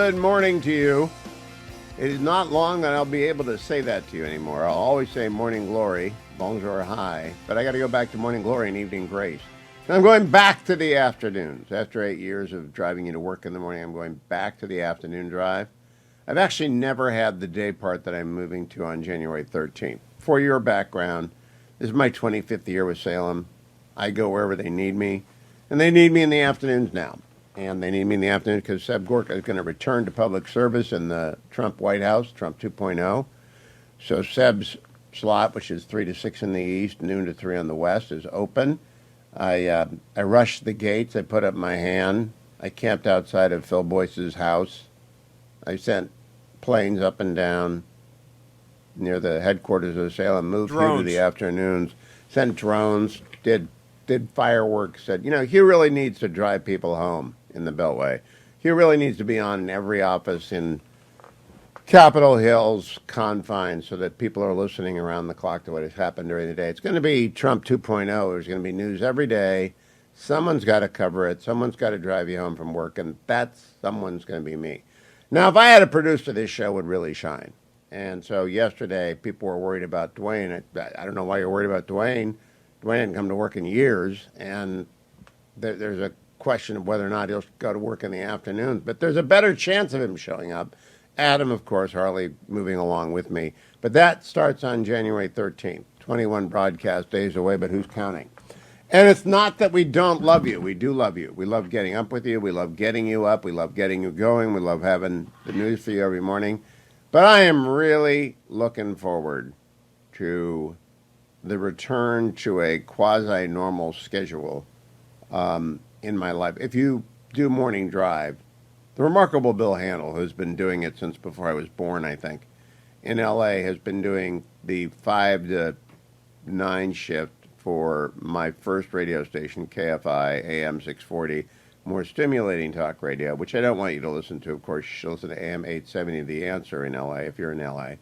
Good morning to you. It is not long that I'll be able to say that to you anymore. I'll always say morning glory, bonjour, hi, but I got to go back to morning glory and evening grace. And I'm going back to the afternoons. After 8 years of driving you to work in the morning, I'm going back to the afternoon drive. I've actually never had the day part that I'm moving to on January 13th. For your background, this is my 25th year with Salem. I go wherever they need me, and they need me in the afternoons now. And they need me in the afternoon because Seb Gorka is going to return to public service in the Trump White House, Trump 2.0. So Seb's slot, which is 3 to 6 in the east, noon to 3 on the west, is open. I rushed the gates. I put up my hand. I camped outside of Phil Boyce's house. I sent planes up and down near the headquarters of Salem, moved Hugh to the afternoons, sent drones, did fireworks, said, Hugh really needs to drive people home in the Beltway. Hugh really needs to be on in every office in Capitol Hill's confines so that people are listening around the clock to what has happened during the day. It's going to be Trump 2.0. There's going to be news every day. Someone's got to cover it. Someone's got to drive you home from work, and someone's going to be me. Now, if I had a producer, this show would really shine. And so yesterday, people were worried about Dwayne. I don't know why you're worried about Dwayne. Dwayne hadn't come to work in years, and there's a question of whether or not he'll go to work in the afternoons. But there's a better chance of him showing up. Adam, of course, Harley moving along with me. But that starts on January 13th, 21 broadcast days away, but who's counting? And it's not that we don't love you. We do love you. We love getting up with you. We love getting you up. We love getting you going. We love having the news for you every morning. But I am really looking forward to the return to a quasi-normal schedule in my life. If you do morning drive, the remarkable Bill Handel, who's been doing it since before I was born, I think, in L.A., has been doing the 5 to 9 shift for my first radio station, KFI, AM 640, more stimulating talk radio, which I don't want you to listen to. Of course, you should listen to AM 870, The Answer in L.A., if you're in L.A.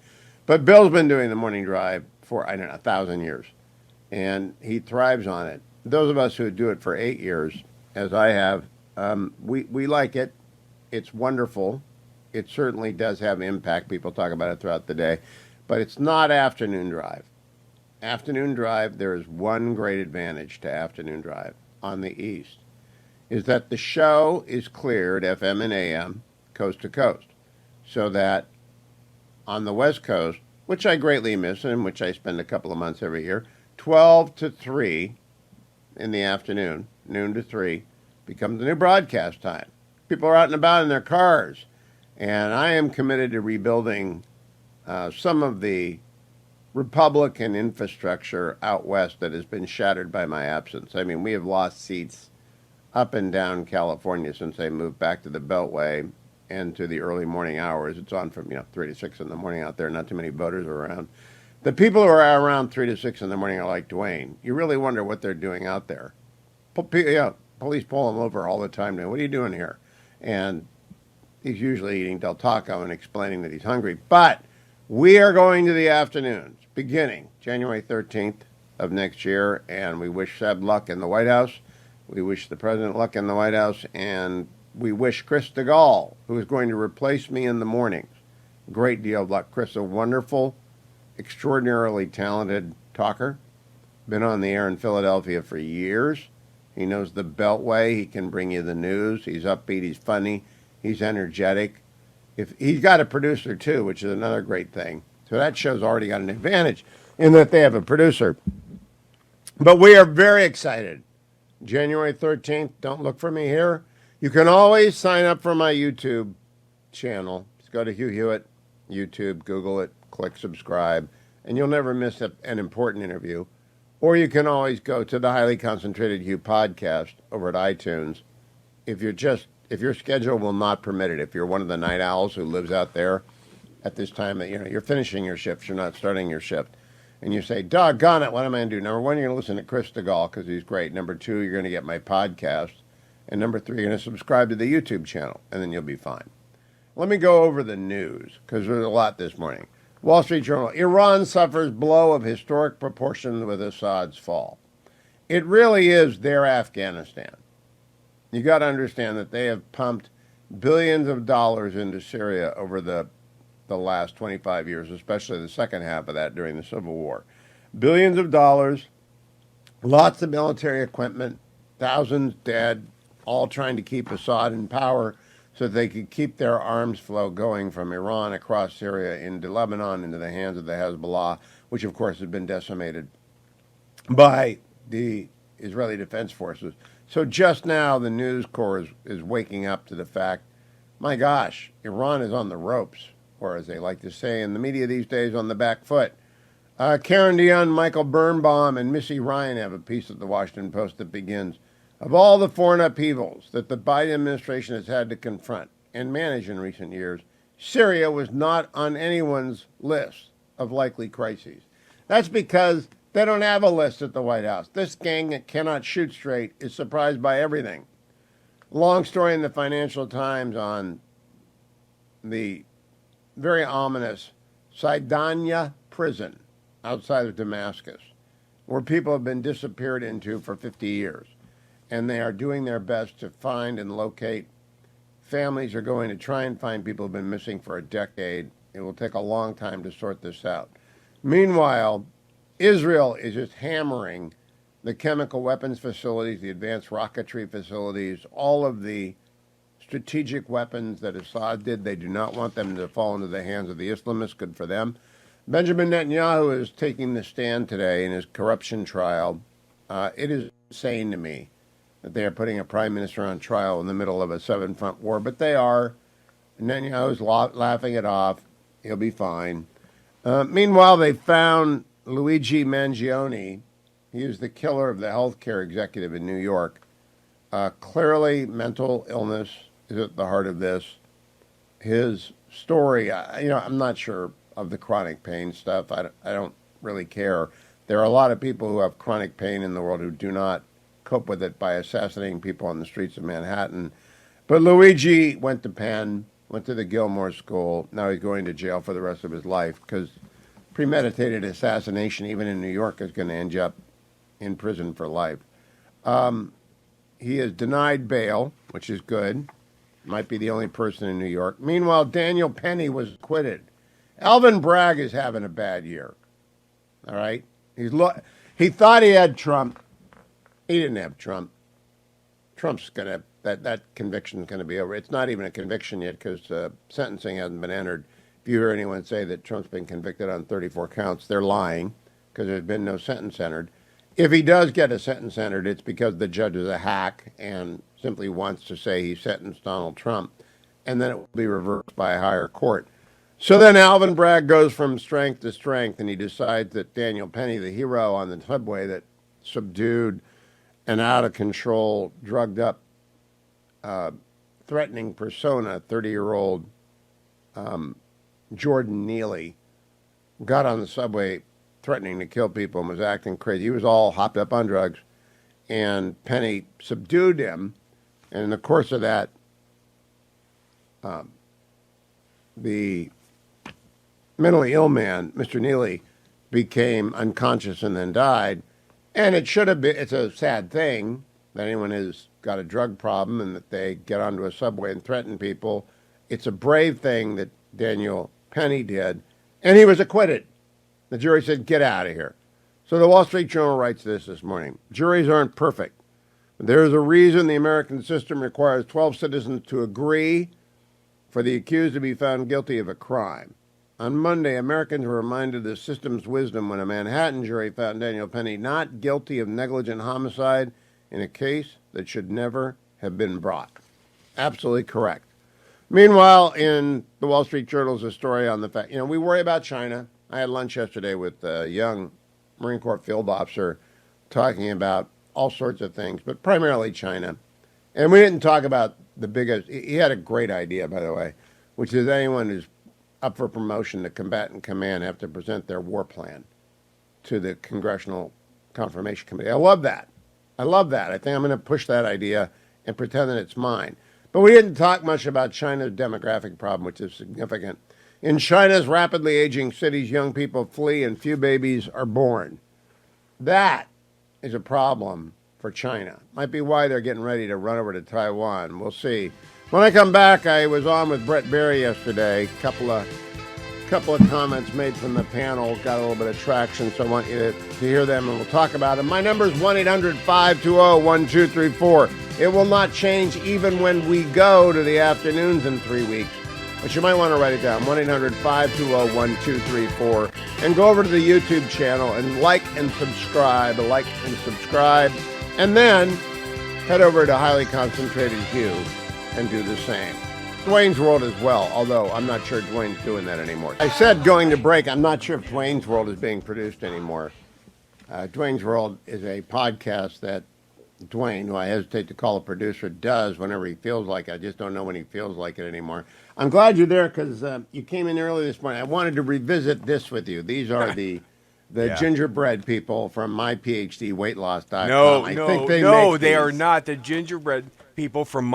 But Bill's been doing the morning drive for, 1,000 years, and he thrives on it. Those of us who do it for 8 years, as I have, we like it. It's wonderful. It certainly does have impact. People talk about it throughout the day, but it's not afternoon drive. Afternoon drive, there is one great advantage to afternoon drive on the east, is that the show is cleared, FM and AM, coast to coast, so that on the West Coast, which I greatly miss and which I spend a couple of months every year, 12 to 3 in the afternoon, noon to 3, becomes the new broadcast time. People are out and about in their cars, and I am committed to rebuilding some of the Republican infrastructure out west that has been shattered by my absence. I mean, we have lost seats up and down California since I moved back to the Beltway and to the early morning hours. It's on from 3 to 6 in the morning out there. Not too many voters are around. The people who are around 3 to 6 in the morning are like Dwayne. You really wonder what they're doing out there. Police pull them over all the time now. What are you doing here? And he's usually eating Del Taco and explaining that he's hungry. But we are going to the afternoons, beginning January 13th of next year, and we wish Seb luck in the White House. We wish the president luck in the White House, and we wish Chris DeGaulle, who is going to replace me in the mornings, great deal of luck. Chris is a wonderful, extraordinarily talented talker. Been on the air in Philadelphia for years. He knows the Beltway. He can bring you the news. He's upbeat. He's funny. He's energetic. If he's got a producer, too, which is another great thing. So that show's already got an advantage in that they have a producer. But we are very excited. January 13th, don't look for me here. You can always sign up for my YouTube channel. Just go to Hugh Hewitt, YouTube, Google it, click subscribe, and you'll never miss an important interview. Or you can always go to the Highly Concentrated Hugh podcast over at iTunes. If your schedule will not permit it, if you're one of the night owls who lives out there at this time that you're finishing your shift, you're not starting your shift, and you say, doggone it, what am I going to do? Number one, you're going to listen to Chris DeGaulle because he's great. Number two, you're going to get my podcast. And number three, you're going to subscribe to the YouTube channel, and then you'll be fine. Let me go over the news, because there's a lot this morning. Wall Street Journal, Iran suffers blow of historic proportion with Assad's fall. It really is their Afghanistan. You got to understand that they have pumped billions of dollars into Syria over the last 25 years, especially the second half of that during the Civil War. Billions of dollars, lots of military equipment, thousands dead, all trying to keep Assad in power so that they could keep their arms flow going from Iran across Syria into Lebanon into the hands of the Hezbollah, which of course has been decimated by the Israeli Defense Forces. So just now the News Corps is waking up to the fact, my gosh, Iran is on the ropes, or as they like to say in the media these days, on the back foot. Karen Dion, Michael Birnbaum, and Missy Ryan have a piece at the Washington Post that begins, of all the foreign upheavals that the Biden administration has had to confront and manage in recent years, Syria was not on anyone's list of likely crises. That's because they don't have a list at the White House. This gang that cannot shoot straight is surprised by everything. Long story in the Financial Times on the very ominous Saidania prison outside of Damascus, where people have been disappeared into for 50 years. And they are doing their best to find and locate. Families are going to try and find people who have been missing for a decade. It will take a long time to sort this out. Meanwhile, Israel is just hammering the chemical weapons facilities, the advanced rocketry facilities, all of the strategic weapons that Assad did. They do not want them to fall into the hands of the Islamists. Good for them. Benjamin Netanyahu is taking the stand today in his corruption trial. It is insane to me that they are putting a prime minister on trial in the middle of a seven-front war, but they are. Netanyahu's laughing it off. He'll be fine. Meanwhile, they found Luigi Mangione. He is the killer of the healthcare executive in New York. Clearly, mental illness is at the heart of this. His story, I'm not sure of the chronic pain stuff. I don't really care. There are a lot of people who have chronic pain in the world who do not cope with it by assassinating people on the streets of Manhattan. But Luigi went to Penn, went to the Gilmore School. Now he's going to jail for the rest of his life because premeditated assassination, even in New York, is going to end up in prison for life. He is denied bail, which is good. Might be the only person in New York. Meanwhile, Daniel Penny was acquitted. Alvin Bragg is having a bad year. All right? He thought he had Trump. He didn't have Trump. Trump's going to, that conviction's going to be over. It's not even a conviction yet because sentencing hasn't been entered. If you hear anyone say that Trump's been convicted on 34 counts, they're lying because there's been no sentence entered. If he does get a sentence entered, it's because the judge is a hack and simply wants to say he sentenced Donald Trump, and then it will be reversed by a higher court. So then Alvin Bragg goes from strength to strength, and he decides that Daniel Penny, the hero on the subway that subdued an out-of-control, drugged-up, threatening persona, 30-year-old Jordan Neely, got on the subway threatening to kill people and was acting crazy. He was all hopped up on drugs, and Penny subdued him. And in the course of that, the mentally ill man, Mr. Neely, became unconscious and then died. And it should have been, it's a sad thing that anyone has got a drug problem and that they get onto a subway and threaten people. It's a brave thing that Daniel Penny did, and he was acquitted. The jury said, get out of here. So the Wall Street Journal writes this morning. Juries aren't perfect. There is a reason the American system requires 12 citizens to agree for the accused to be found guilty of a crime. On Monday, Americans were reminded of the system's wisdom when a Manhattan jury found Daniel Penny not guilty of negligent homicide in a case that should never have been brought. Absolutely correct. Meanwhile, in the Wall Street Journal is a story on the fact, we worry about China. I had lunch yesterday with a young Marine Corps field officer talking about all sorts of things, but primarily China. And we didn't talk about the biggest, he had a great idea, by the way, which is anyone who's up for promotion to combatant command have to present their war plan to the Congressional Confirmation Committee. I love that. I think I'm going to push that idea and pretend that it's mine. But we didn't talk much about China's demographic problem, which is significant. In China's rapidly aging cities, young people flee and few babies are born. That is a problem for China. Might be why they're getting ready to run over to Taiwan. We'll see. When I come back, I was on with Brett Berry yesterday. Couple of comments made from the panel got a little bit of traction, so I want you to hear them, and we'll talk about them. My number is 1-800-520-1234. It will not change even when we go to the afternoons in 3 weeks. But you might want to write it down, 1-800-520-1234. And go over to the YouTube channel and like and subscribe, and then head over to Highly Concentrated Hugh and do the same. Dwayne's World as well, although I'm not sure Dwayne's doing that anymore. I said going to break, I'm not sure if Dwayne's World is being produced anymore. Dwayne's World is a podcast that Dwayne, who I hesitate to call a producer, does whenever he feels like it. I just don't know when he feels like it anymore. I'm glad you're there because you came in early this morning. I wanted to revisit this with you. These are the gingerbread people from myphdweightloss.com. No, they are not the gingerbread people from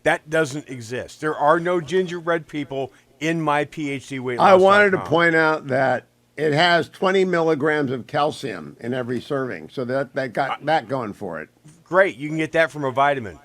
That doesn't exist. There are no gingerbread people in myphdweightloss.com. I wanted to point out that it has 20 milligrams of calcium in every serving, so that got that going for it. Great, you can get that from a vitamin.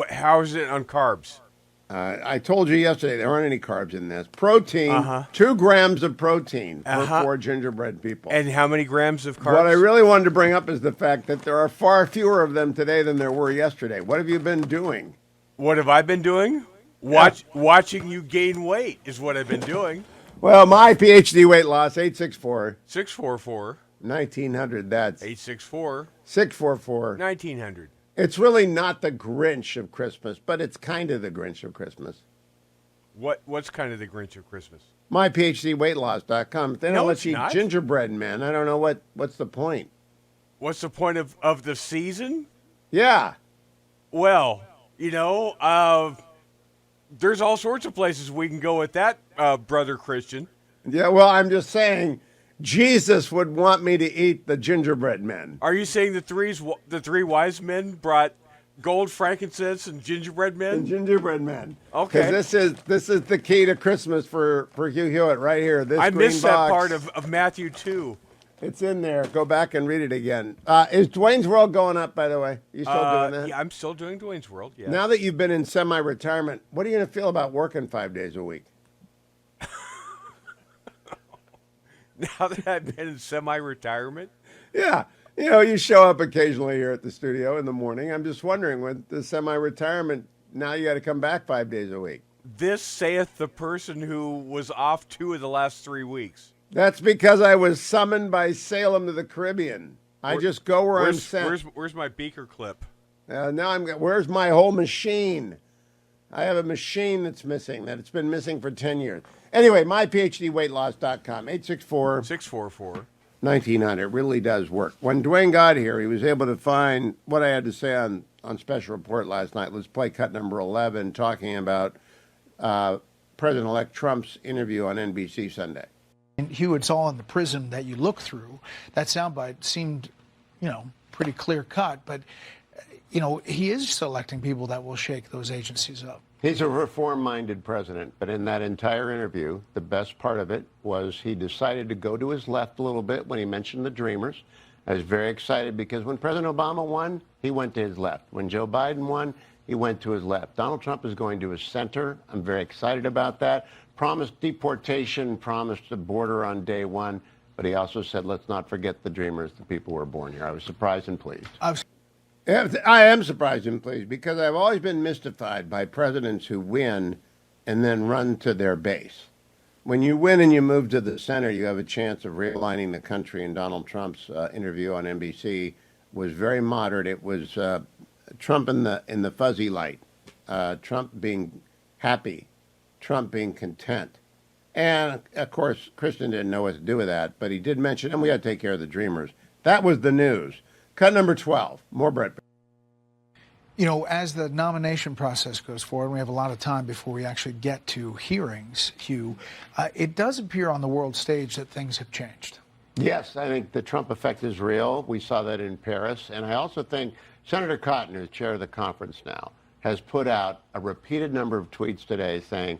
How is it on carbs? I told you yesterday there aren't any carbs in this. Protein, 2 grams of protein for 4 gingerbread people. And how many grams of carbs? What I really wanted to bring up is the fact that there are far fewer of them today than there were yesterday. What have you been doing? What have I been doing? Watching you gain weight is what I've been doing. Well, my PhD weight loss, 864. 644. 1900, that's. 864. 644. 1900. It's really not the Grinch of Christmas, but it's kind of the Grinch of Christmas. What's kind of the Grinch of Christmas? myphdweightloss.com. They don't let you eat gingerbread, man. I don't know what's the point. What's the point of the season? Yeah. Well, there's all sorts of places we can go with that, brother Christian. Yeah, well, I'm just saying Jesus would want me to eat the gingerbread men. Are you saying the three wise men brought gold, frankincense, and gingerbread men? And gingerbread men. Okay. Because this is the key to Christmas for Hugh Hewitt right here. This I green missed box. that part of Matthew 2. It's in there. Go back and read it again. Is Dwayne's World going up, by the way? You still doing that? Yeah, I'm still doing Dwayne's World, yes. Now that you've been in semi-retirement, what are you going to feel about working 5 days a week? Now that I've been in semi-retirement? Yeah. You show up occasionally here at the studio in the morning. I'm just wondering, with the semi-retirement, now you got to come back 5 days a week. This saith the person who was off 2 of the last 3 weeks. That's because I was summoned by Salem to the Caribbean. I just go where I'm sent. Where's my beaker clip? Where's my whole machine? I have a machine that's missing, that it's been missing for 10 years. Anyway, myphdweightloss.com, 864-644-1900. It really does work. When Dwayne got here, he was able to find what I had to say on Special Report last night. Let's play cut number 11, talking about President-elect Trump's interview on NBC Sunday. And Hugh, it's all in the prism that you look through. That soundbite seemed, pretty clear cut, but, he is selecting people that will shake those agencies up. He's a reform-minded president, but in that entire interview, the best part of it was he decided to go to his left a little bit when he mentioned the Dreamers. I was very excited because when President Obama won, he went to his left. When Joe Biden won, he went to his left. Donald Trump is going to his center. I'm very excited about that. Promised deportation, promised a border on day one, but he also said, let's not forget the Dreamers, the people who were born here. I was surprised and pleased. I am surprised and pleased because I've always been mystified by presidents who win and then run to their base. When you win and you move to the center, you have a chance of realigning the country, and Donald Trump's interview on NBC was very moderate. It was Trump in the fuzzy light, Trump being happy, Trump being content. And, of course, Christian didn't know what to do with that, but he did mention, and we got to take care of the Dreamers. That was the news. Cut number 12. More Brett. As the nomination process goes forward, we have a lot of time before we actually get to hearings, Hugh. It does appear on the world stage that things have changed. Yes, I think the Trump effect is real. We saw that in Paris. And I also think Senator Cotton, who's chair of the conference now, has put out a repeated number of tweets today saying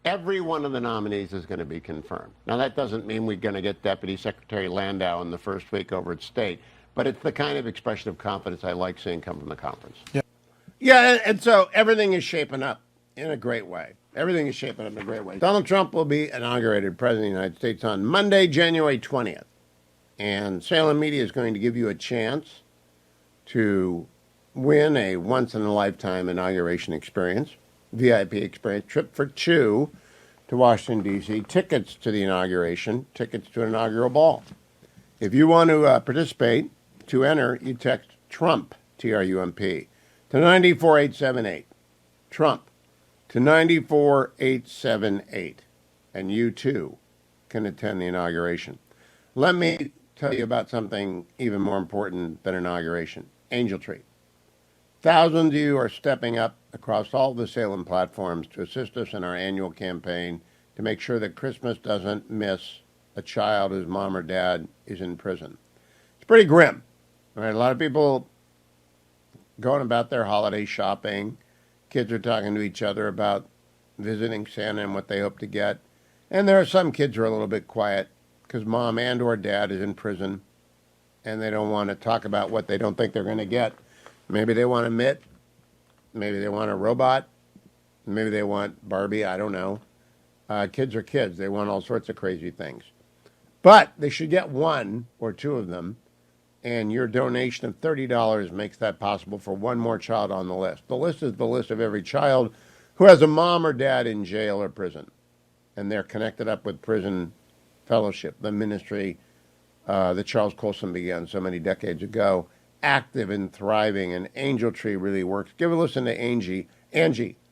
every one of the nominees is going to be confirmed. Now, that doesn't mean we're going to get Deputy Secretary Landau in the first week over at State, but it's the kind of expression of confidence I like seeing come from the conference. Yeah. Yeah, and so everything is shaping up. in a great way. Everything is shaping up in a great way. Donald Trump will be inaugurated President of the United States on Monday, January 20th. And Salem Media is going to give you a chance to win a once-in-a-lifetime inauguration experience, VIP experience, trip for two to Washington, D.C., tickets to the inauguration, tickets to an inaugural ball. If you want to participate, to enter, you text Trump, T-R-U-M-P, to 94878. Trump to 94878. And you, too, can attend the inauguration. Let me tell you about something even more important than inauguration. Angel Tree. Thousands of you are stepping up across all the Salem platforms to assist us in our annual campaign to make sure that Christmas doesn't miss a child whose mom or dad is in prison. It's pretty grim. Right? A lot of people going about their holiday shopping. Kids are talking to each other about visiting Santa and what they hope to get. And there are some kids who are a little bit quiet because mom and or dad is in prison and they don't want to talk about what they don't think they're going to get. Maybe they want a mitt. Maybe they want a robot. Maybe they want Barbie. I don't know. Kids are kids. They want all sorts of crazy things. But they should get one or two of them. And your donation of $30 makes that possible for one more child on the list. The list is the list of every child who has a mom or dad in jail or prison. And they're connected up with Prison Fellowship, the ministry that Charles Colson began so many decades ago, active and thriving, and Angel Tree really works. Give a listen to Angie,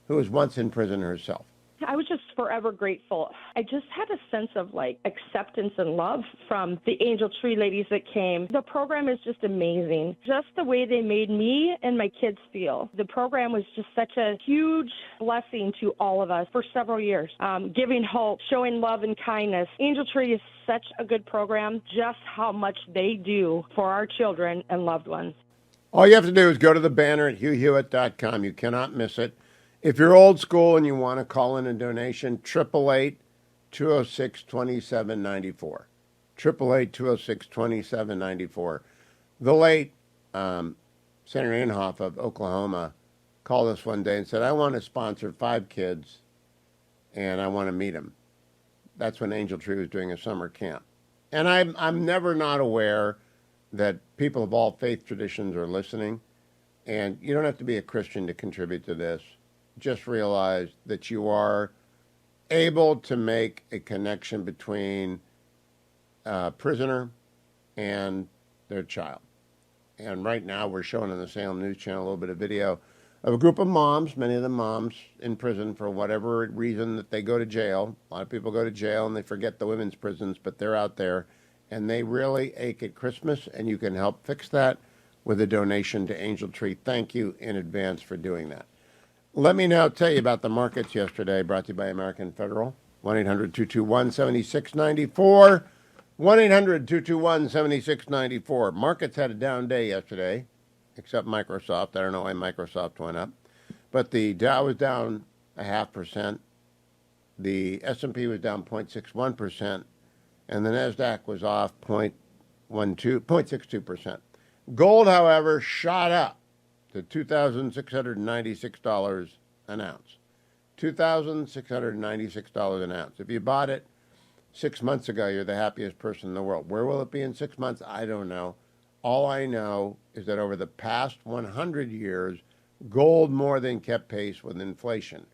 who was once in prison herself. I was just forever grateful. I just had a sense of acceptance and love from the Angel Tree ladies that came. The program is just amazing. Just the way they made me and my kids feel. The program was just such a huge blessing to all of us for several years. Giving hope, showing love and kindness. Angel Tree is such a good program, just how much they do for our children and loved ones. All you have to do is go to the banner at hughhewitt.com. You cannot miss it. If you're old school and you want to call in a donation, 888-206-2794. 888-206-2794. The late Senator Inhofe of Oklahoma called us one day and said, I want to sponsor 5 kids and I want to meet them. That's when Angel Tree was doing a summer camp. And I'm never not aware that people of all faith traditions are listening. And you don't have to be a Christian to contribute to this. Just realize that you are able to make a connection between a prisoner and their child. And right now we're showing on the Salem News Channel a little bit of video of a group of moms, many of the moms in prison for whatever reason that they go to jail. A lot of people go to jail and they forget the women's prisons, but they're out there and they really ache at Christmas, and you can help fix that with a donation to Angel Tree. Thank you in advance for doing that. Let me now tell you about the markets yesterday, brought to you by American Federal. 1-800-221-7694. 1-800-221-7694. Markets had a down day yesterday, except Microsoft. I don't know why Microsoft went up. But the Dow was down 0.5%. The S&P was down 0.61%. And the NASDAQ was off 0.62%. Gold, however, shot up to $2,696 an ounce. $2,696 an ounce. If you bought it 6 months ago, you're the happiest person in the world. Where will it be in 6 months? I don't know. All I know is that over the past 100 years, gold more than kept pace with inflation,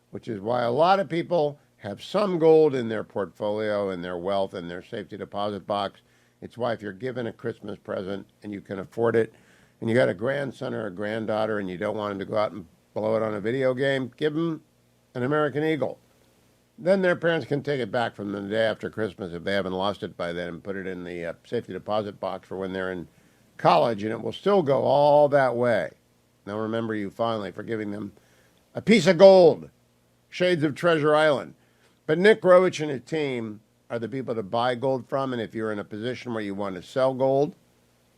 which is why a lot of people have some gold in their portfolio, in their wealth, in their safety deposit box. It's why if you're given a Christmas present and you can afford it, and you got a grandson or a granddaughter and you don't want them to go out and blow it on a video game, give them an American Eagle. Then their parents can take it back from the day after Christmas if they haven't lost it by then and put it in the safety deposit box for when they're in college, and it will still go all that way. They'll remember you fondly for giving them a piece of gold, shades of Treasure Island. But Nick Rovich and his team are the people to buy gold from, and if you're in a position where you want to sell gold,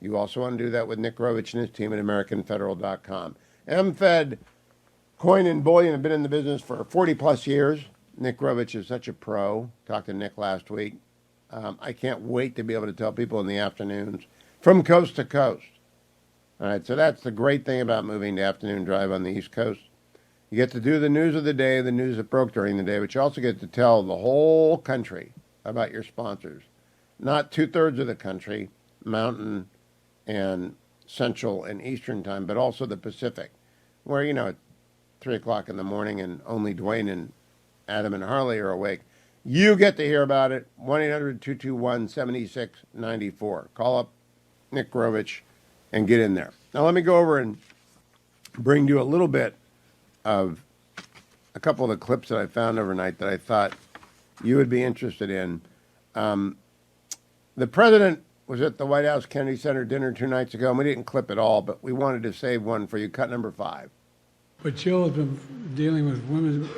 you also want to do that with Nick Rovich and his team at AmericanFederal.com. MFed Coin and Bullion have been in the business for 40-plus years. Nick Rovich is such a pro. Talked to Nick last week. I can't wait to be able to tell people in the afternoons from coast to coast. All right, so that's the great thing about moving to afternoon drive on the East Coast. You get to do the news of the day, the news that broke during the day, but you also get to tell the whole country about your sponsors. Not 2/3 of the country, Mountain and Central and Eastern time, but also the Pacific, where, at 3 o'clock in the morning and only Dwayne and Adam and Harley are awake. You get to hear about it. 1-800-221-7694. Call up Nick Grovich and get in there. Now let me go over and bring you a little bit of a couple of the clips that I found overnight that I thought you would be interested in. The president was at the White House Kennedy Center dinner 2 nights ago, and we didn't clip it all, but we wanted to save one for you. Cut number 5. But Jill has been dealing with women's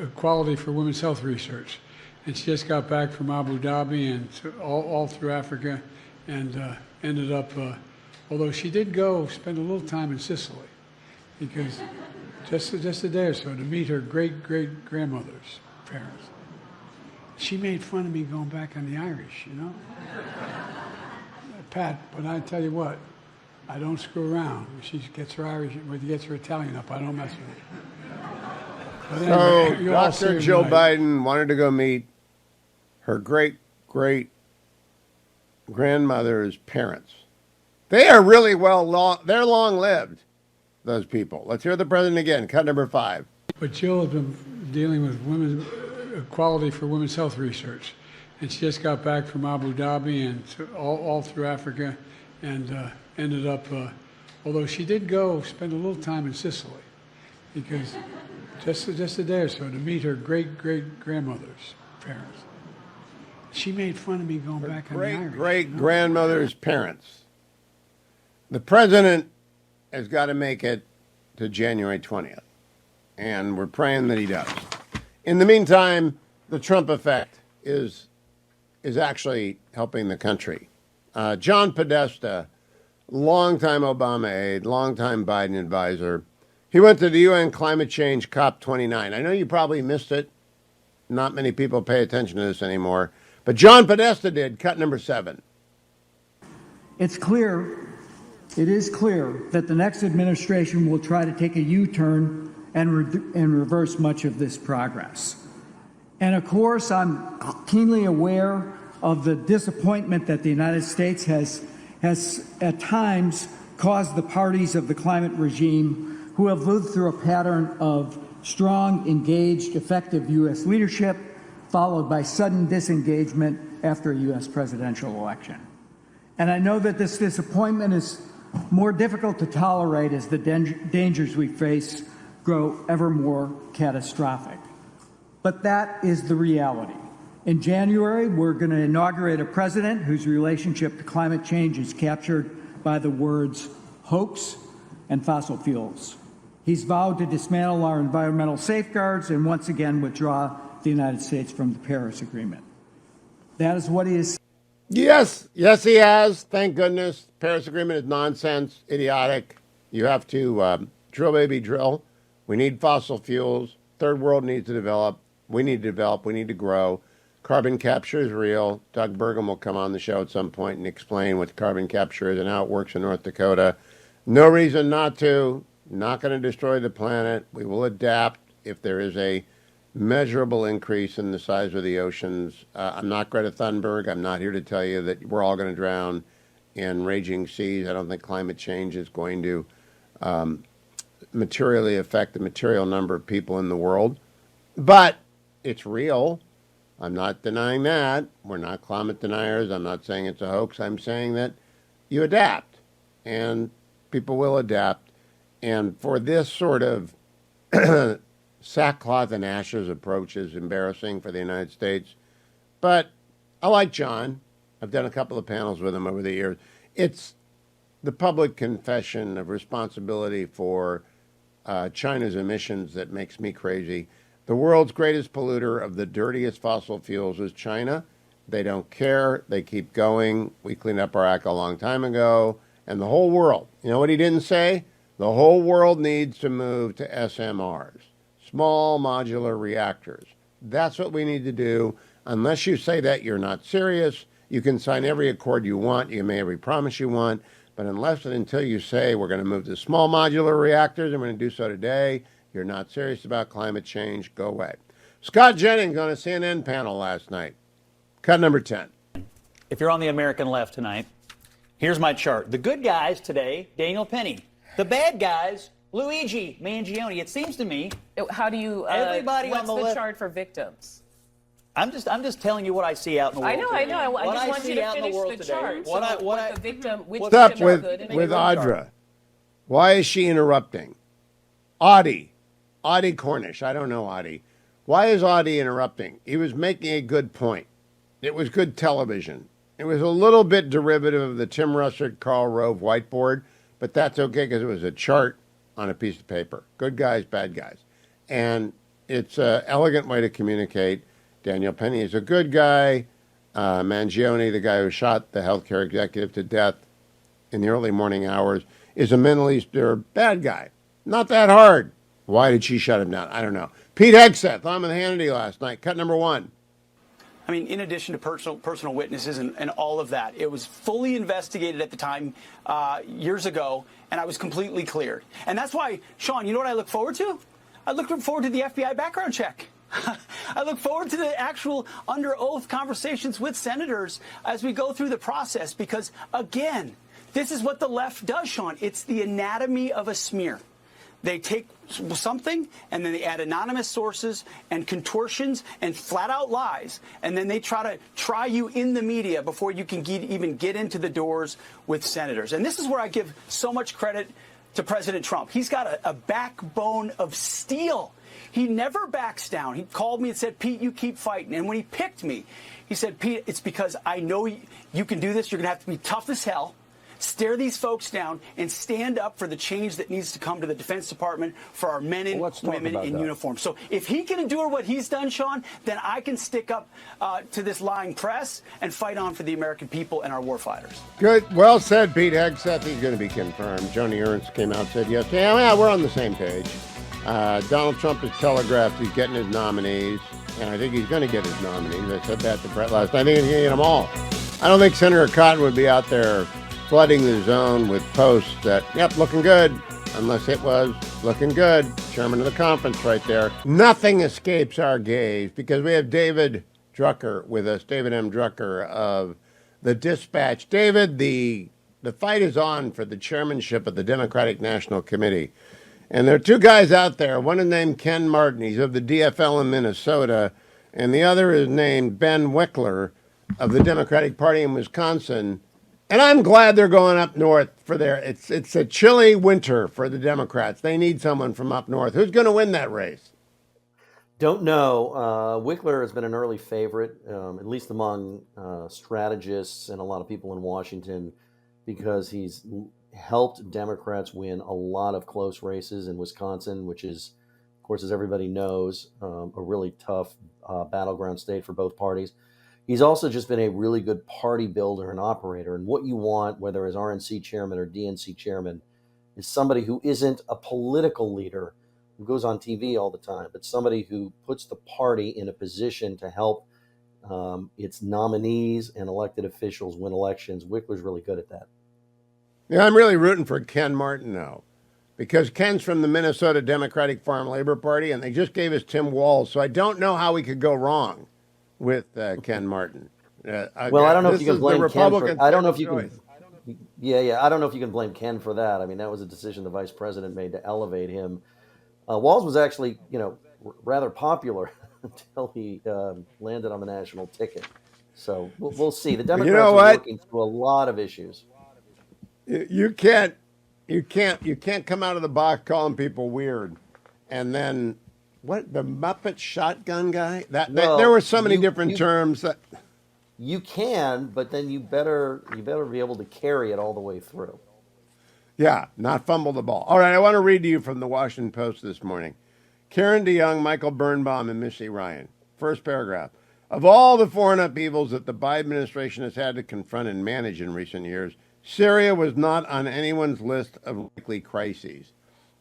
equality for women's health research. And she just got back from Abu Dhabi and all through Africa and ended up, although she did go spend a little time in Sicily because just a day or so to meet her great-great-grandmother's parents. She made fun of me going back on the Irish, Pat, but I tell you what, I don't screw around. When she gets her Irish, when she gets her Italian up, I don't mess with her. So, Dr. Jill Biden wanted to go meet her great-great-grandmother's parents. They are really they're long-lived, those people. Let's hear the president again. Cut number 5. But Jill has been dealing with women's equality for women's health research. And she just got back from Abu Dhabi and all through Africa and ended up, although she did go spend a little time in Sicily because just a day or so to meet her great-great-grandmother's parents. She made fun of me going back on the Irish. Great-grandmother's parents. The president has got to make it to January 20th, and we're praying that he does. In the meantime, the Trump effect is actually helping the country. John Podesta, longtime Obama aide, longtime Biden advisor, he went to the UN Climate Change COP29. I know you probably missed it. Not many people pay attention to this anymore. But John Podesta did. Cut number 7. It is clear that the next administration will try to take a U-turn and reverse much of this progress. And of course, I'm keenly aware of the disappointment that the United States has at times caused the parties of the climate regime who have lived through a pattern of strong, engaged, effective U.S. leadership, followed by sudden disengagement after a U.S. presidential election. And I know that this disappointment is more difficult to tolerate as the dangers we face grow ever more catastrophic. But that is the reality. In January, we're going to inaugurate a president whose relationship to climate change is captured by the words hoax and fossil fuels. He's vowed to dismantle our environmental safeguards and once again withdraw the United States from the Paris Agreement. That is what he is. Yes, he has. Thank goodness. Paris Agreement is nonsense, idiotic. You have to drill, baby, drill. We need fossil fuels. Third world needs to develop. We need to develop. We need to grow. Carbon capture is real. Doug Burgum will come on the show at some point and explain what carbon capture is and how it works in North Dakota. No reason not to. Not going to destroy the planet. We will adapt if there is a measurable increase in the size of the oceans. I'm not Greta Thunberg. I'm not here to tell you that we're all going to drown in raging seas. I don't think climate change is going to materially affect the material number of people in the world. But it's real. I'm not denying that. We're not climate deniers. I'm not saying it's a hoax. I'm saying that you adapt, and people will adapt. And for this sort of sackcloth and ashes approach is embarrassing for the United States. But I like John. I've done a couple of panels with him over the years. It's the public confession of responsibility for China's emissions that makes me crazy. The world's greatest polluter of the dirtiest fossil fuels is China. They don't care. They keep going. We cleaned up our act a long time ago. And the whole world, you know what he didn't say? The whole world needs to move to SMRs, small modular reactors. That's what we need to do. Unless you say that, you're not serious. You can sign every accord you want. You can make every promise you want. But unless and until you say we're going to move to small modular reactors and we're going to do so today, You're not serious about climate change. Go away. Scott Jennings on a CNN panel last night. Cut number 10. If you're on the American left tonight, here's my chart. The good guys today, Daniel Penny. The bad guys, Luigi Mangione. It seems to me. How do you? Everybody what's on the the left, chart for victims? I'm just telling you what I see out in the world. I know. I What just want you to finish the today. chart. What the victim? Which Stop victim is good and with which Audra. Why is she interrupting? Audie Cornish. I don't know Audie. Why is Audie interrupting? He was making a good point. It was good television. It was a little bit derivative of the Tim Russert, Karl Rove whiteboard, but that's okay because it was a chart on a piece of paper. Good guys, bad guys. And it's an elegant way to communicate. Daniel Penny is a good guy. Mangione, the guy who shot the healthcare executive to death in the early morning hours, is a mentally bad guy. Not that hard. Why did she shut him down? I don't know. Pete Hegseth on with Hannity last night. Cut number 1. I mean, in addition to personal witnesses and all of that, it was fully investigated at the time years ago, and I was completely cleared. And that's why, Sean, you know what I look forward to? I look forward to the FBI background check. I look forward to the actual under oath conversations with senators as we go through the process, because, again, this is what the left does, Sean. It's the anatomy of a smear. They take something and then they add anonymous sources and contortions and flat out lies. And then they try you in the media before you can even get into the doors with senators. And this is where I give so much credit to President Trump. He's got a backbone of steel. He never backs down. He called me and said, Pete, you keep fighting. And when he picked me, he said, Pete, it's because I know you can do this. You're going to have to be tough as hell. Stare these folks down and stand up for the change that needs to come to the Defense Department for our men and women in uniform. So if he can endure what he's done, Sean, then I can stick up to this lying press and fight on for the American people and our warfighters. Good. Well said, Pete Hegseth. He's going to be confirmed. Joni Ernst came out and said yes. Yeah, we're on the same page. Donald Trump has telegraphed he's getting his nominees, and I think he's going to get his nominees. I said that to Brett last night. I think he's going to get them all. I don't think Senator Cotton would be out there flooding the zone with posts that, yep, looking good, unless it was looking good. Chairman of the conference right there. Nothing escapes our gaze because we have David Drucker with us, David M. Drucker of the Dispatch. David, the fight is on for the chairmanship of the Democratic National Committee. And there are two guys out there. One is named Ken Martin. He's of the DFL in Minnesota. And the other is named Ben Wickler of the Democratic Party in Wisconsin. And I'm glad they're going up north for their, it's a chilly winter for the Democrats. They need someone from up north. Who's going to win that race? Don't know. Wickler has been an early favorite, at least among strategists and a lot of people in Washington, because he's helped Democrats win a lot of close races in Wisconsin, which is, of course, as everybody knows, a really tough battleground state for both parties. He's also just been a really good party builder and operator. And what you want, whether as RNC chairman or DNC chairman, is somebody who isn't a political leader who goes on TV all the time, but somebody who puts the party in a position to help its nominees and elected officials win elections. Wickler's really good at that. Yeah, I'm really rooting for Ken Martin now, because Ken's from the Minnesota Democratic Farm Labor Party, and they just gave us Tim Walz, so I don't know how we could go wrong with Ken Martin. Well, I don't know if you can blame Ken for. I don't know if you can. Yeah. I don't know if you can blame Ken for that. I mean, that was a decision the vice president made to elevate him. Walz was actually, rather popular until he landed on the national ticket. So we'll see. The Democrats are working through a lot of issues. You can't come out of the box calling people weird, and then. What, the Muppet shotgun guy? There were so many different terms. That... You can, but then you better be able to carry it all the way through. Yeah, not fumble the ball. All right, I want to read to you from the Washington Post this morning. Karen DeYoung, Michael Birnbaum, and Missy Ryan. First paragraph. Of all the foreign upheavals that the Biden administration has had to confront and manage in recent years, Syria was not on anyone's list of likely crises.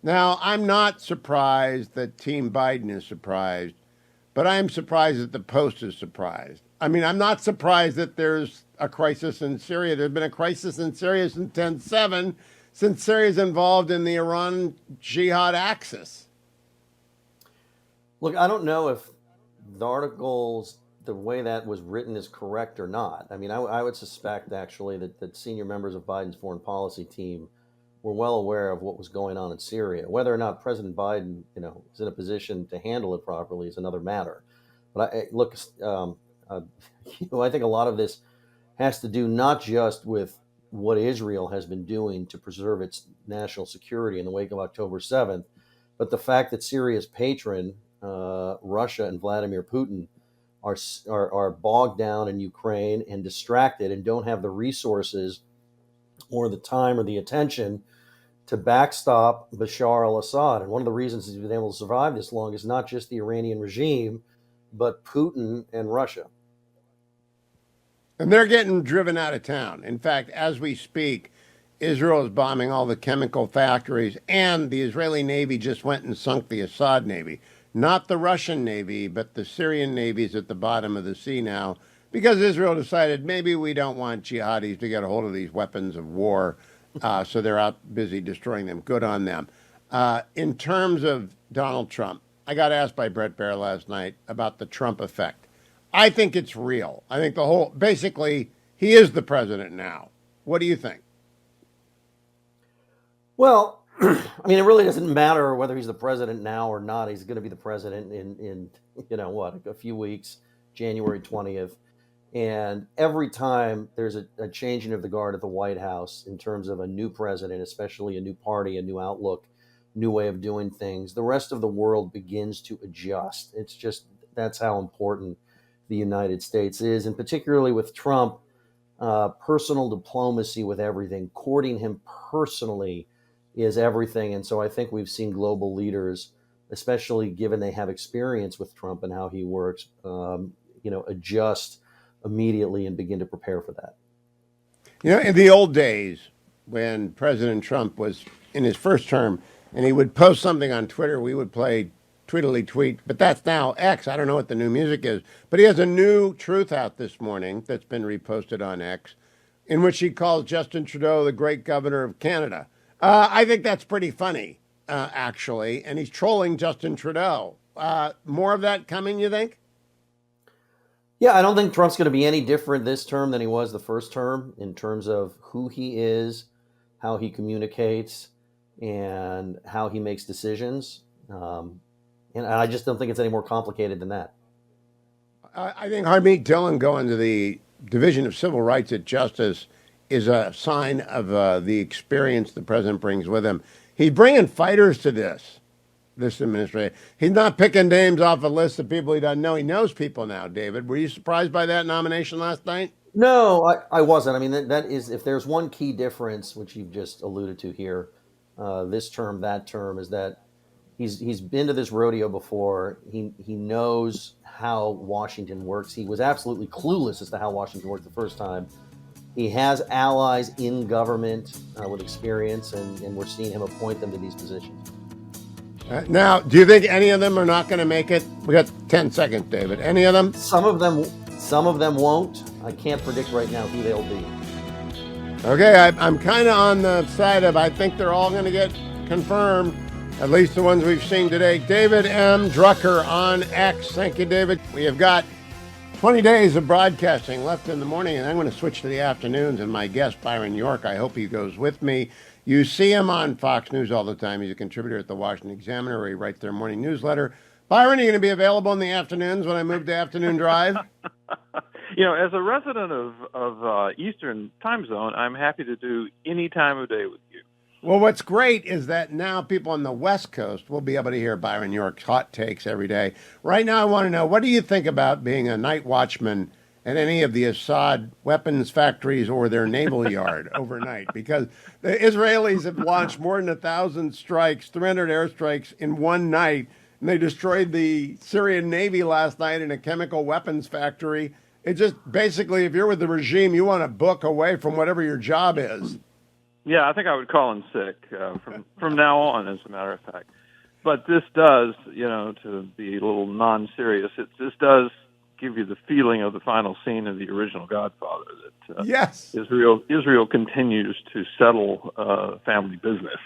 Now, I'm not surprised that Team Biden is surprised, but I'm surprised that the Post is surprised. I mean, I'm not surprised that there's a crisis in Syria. There's been a crisis in Syria since 10/7, since Syria's involved in the Iran jihad axis. Look, I don't know if the articles, the way that was written, is correct or not. I mean, I would suspect actually that senior members of Biden's foreign policy team were well aware of what was going on in Syria. Whether or not President Biden, is in a position to handle it properly is another matter. But look, I think a lot of this has to do not just with what Israel has been doing to preserve its national security in the wake of October 7th, but the fact that Syria's patron, Russia and Vladimir Putin, are bogged down in Ukraine and distracted and don't have the resources or the time or the attention to backstop Bashar al-Assad. And one of the reasons he's been able to survive this long is not just the Iranian regime, but Putin and Russia. And they're getting driven out of town. In fact, as we speak, Israel is bombing all the chemical factories, and the Israeli Navy just went and sunk the Assad Navy. Not the Russian Navy, but the Syrian Navy's at the bottom of the sea now, because Israel decided maybe we don't want jihadis to get a hold of these weapons of war, so they're out busy destroying them. Good on them. In terms of Donald Trump, I got asked by Brett Baer last night about the Trump effect. I think it's real. I think basically, he is the president now. What do you think? Well, I mean, it really doesn't matter whether he's the president now or not. He's going to be the president in a few weeks, January 20th. And every time there's a changing of the guard at the White House in terms of a new president, especially a new party, a new outlook, new way of doing things, the rest of the world begins to adjust. It's just, that's how important the United States is. And particularly with Trump, personal diplomacy with everything, courting him personally is everything. And so I think we've seen global leaders, especially given they have experience with Trump and how he works, adjust immediately and begin to prepare for that. In the old days, when President Trump was in his first term and he would post something on Twitter, we would play Tweetily Tweet, but that's now X. I don't know what the new music is, but he has a new truth out this morning that's been reposted on X, in which he calls Justin Trudeau the great governor of Canada. I think that's pretty funny, actually, and he's trolling Justin Trudeau. More of that coming, you think? Yeah, I don't think Trump's going to be any different this term than he was the first term in terms of who he is, how he communicates, and how he makes decisions. And I just don't think it's any more complicated than that. I think Harmeet Dillon going to the Division of Civil Rights at Justice is a sign of the experience the president brings with him. He's bringing fighters to this administration. He's not picking names off a list of people he doesn't know. He knows people now, David. Were you surprised by that nomination last night? No, I wasn't. I mean, that is, if there's one key difference, which you've just alluded to here, this term, that term, is that he's been to this rodeo before. He knows how Washington works. He was absolutely clueless as to how Washington worked the first time. He has allies in government with experience, and we're seeing him appoint them to these positions. Now, do you think any of them are not going to make it? We got 10 seconds, David. Any of them? Some of them won't. I can't predict right now who they'll be. Okay, I'm kind of on the side of I think they're all going to get confirmed, at least the ones we've seen today. David M. Drucker on X. Thank you, David. We have got 20 days of broadcasting left in the morning, and I'm going to switch to the afternoons. And my guest, Byron York, I hope he goes with me. You see him on Fox News all the time. He's a contributor at the Washington Examiner, where he writes their morning newsletter. Byron, are you going to be available in the afternoons when I move to Afternoon Drive? As a resident of Eastern time zone, I'm happy to do any time of day with you. Well, what's great is that now people on the West Coast will be able to hear Byron York's hot takes every day. Right now, I want to know, what do you think about being a night watchman at any of the Assad weapons factories or their naval yard overnight? Because the Israelis have launched more than 1,000 strikes, 300 airstrikes in one night, and they destroyed the Syrian Navy last night in a chemical weapons factory. It just basically, if you're with the regime, you want to book away from whatever your job is. Yeah, I think I would call in sick from now on, as a matter of fact. But this does, to be a little non-serious, this does give you the feeling of the final scene of the original Godfather, that yes, Israel continues to settle family business.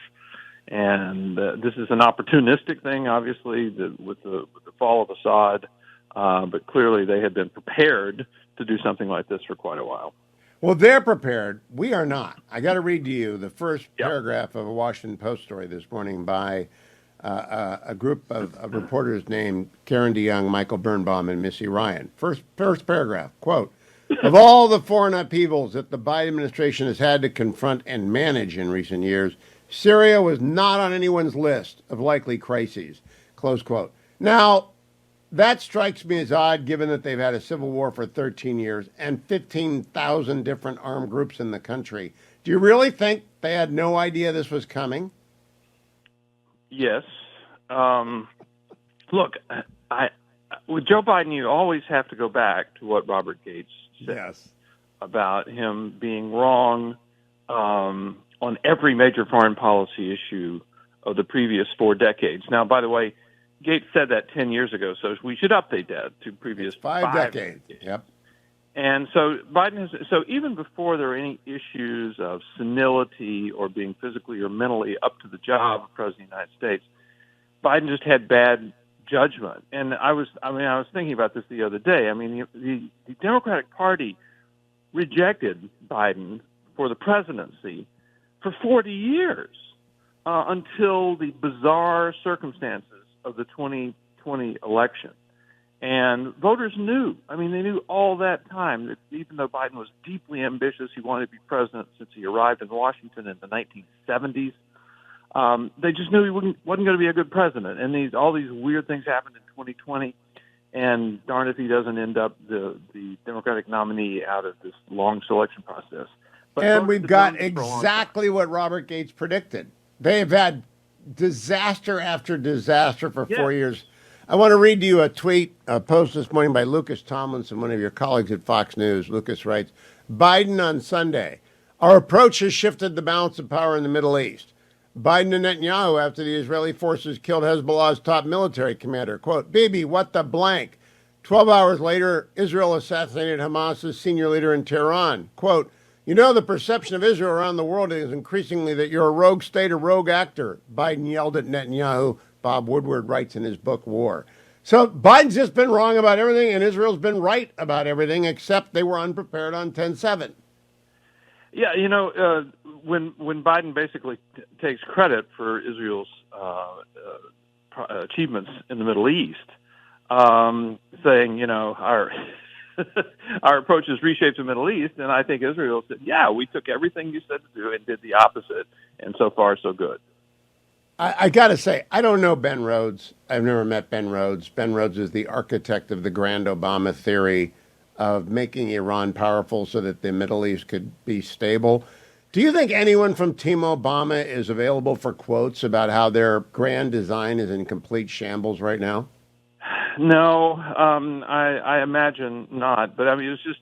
And this is an opportunistic thing, obviously, with the fall of Assad. But clearly they had been prepared to do something like this for quite a while. Well, they're prepared. We are not. I got to read to you the first paragraph of a Washington Post story this morning by a group of reporters named Karen DeYoung, Michael Birnbaum, and Missy Ryan. First paragraph, quote, of all the foreign upheavals that the Biden administration has had to confront and manage in recent years, Syria was not on anyone's list of likely crises, close quote. Now, that strikes me as odd, given that they've had a civil war for 13 years and 15,000 different armed groups in the country. Do you really think they had no idea this was coming? Yes. Look, with Joe Biden, you always have to go back to what Robert Gates said about him being wrong on every major foreign policy issue of the previous 4 decades. Now, by the way, Gates said that 10 years ago, so we should update that to previous 5 decades. Yep. And so so even before there were any issues of senility or being physically or mentally up to the job of President of the United States, Biden just had bad judgment. And I was thinking about this the other day. I mean, the Democratic Party rejected Biden for the presidency for 40 years until the bizarre circumstances of the 2020 election. And voters knew. I mean, they knew all that time that even though Biden was deeply ambitious, he wanted to be president since he arrived in Washington in the 1970s. They just knew he wasn't going to be a good president. And all these weird things happened in 2020. And darn if he doesn't end up the Democratic nominee out of this long selection process. But and we've got exactly what Robert Gates predicted. They have had disaster after disaster for 4 years. I want to read to you a post this morning by Lucas Tomlinson, one of your colleagues at Fox News. Lucas writes, Biden on Sunday. Our approach has shifted the balance of power in the Middle East. Biden and Netanyahu after the Israeli forces killed Hezbollah's top military commander. Quote, Bibi, what the blank? 12 hours later, Israel assassinated Hamas's senior leader in Tehran. Quote, you know, the perception of Israel around the world is increasingly that you're a rogue state, a rogue actor. Biden yelled at Netanyahu. Bob Woodward writes in his book, War. So Biden's just been wrong about everything, and Israel's been right about everything, except they were unprepared on 10/7. Yeah, you know, when Biden basically takes credit for Israel's achievements in the Middle East, saying, you know, our approach has reshaped the Middle East, and I think Israel said, yeah, we took everything you said to do and did the opposite, and so far so good. I got to say, I don't know Ben Rhodes. I've never met Ben Rhodes. Ben Rhodes is the architect of the grand Obama theory of making Iran powerful so that the Middle East could be stable. Do you think anyone from Team Obama is available for quotes about how their grand design is in complete shambles right now? No, I imagine not. But I mean, it's just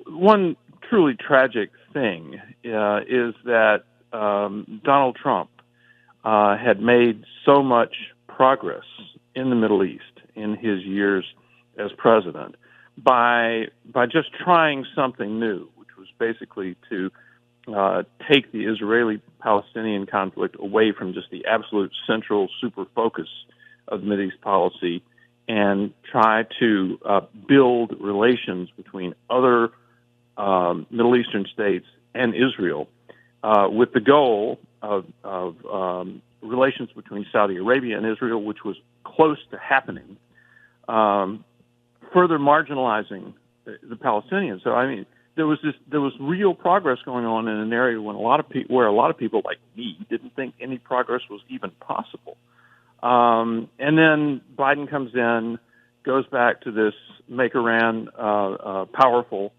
one truly tragic thing is that Donald Trump had made so much progress in the Middle East in his years as president by just trying something new, which was basically to take the Israeli-Palestinian conflict away from just the absolute central super focus of the Middle East policy and try to build relations between other Middle Eastern states and Israel with the goal of relations between Saudi Arabia and Israel, which was close to happening, further marginalizing the Palestinians. So, I mean, there was real progress going on in an area where a lot of people like me didn't think any progress was even possible. And then Biden comes in, goes back to this make Iran powerful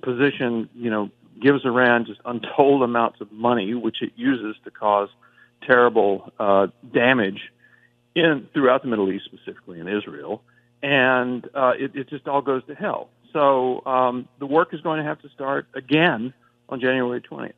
position, you know, gives Iran just untold amounts of money, which it uses to cause terrible damage throughout the Middle East, specifically in Israel, and it just all goes to hell. So the work is going to have to start again on January 20th.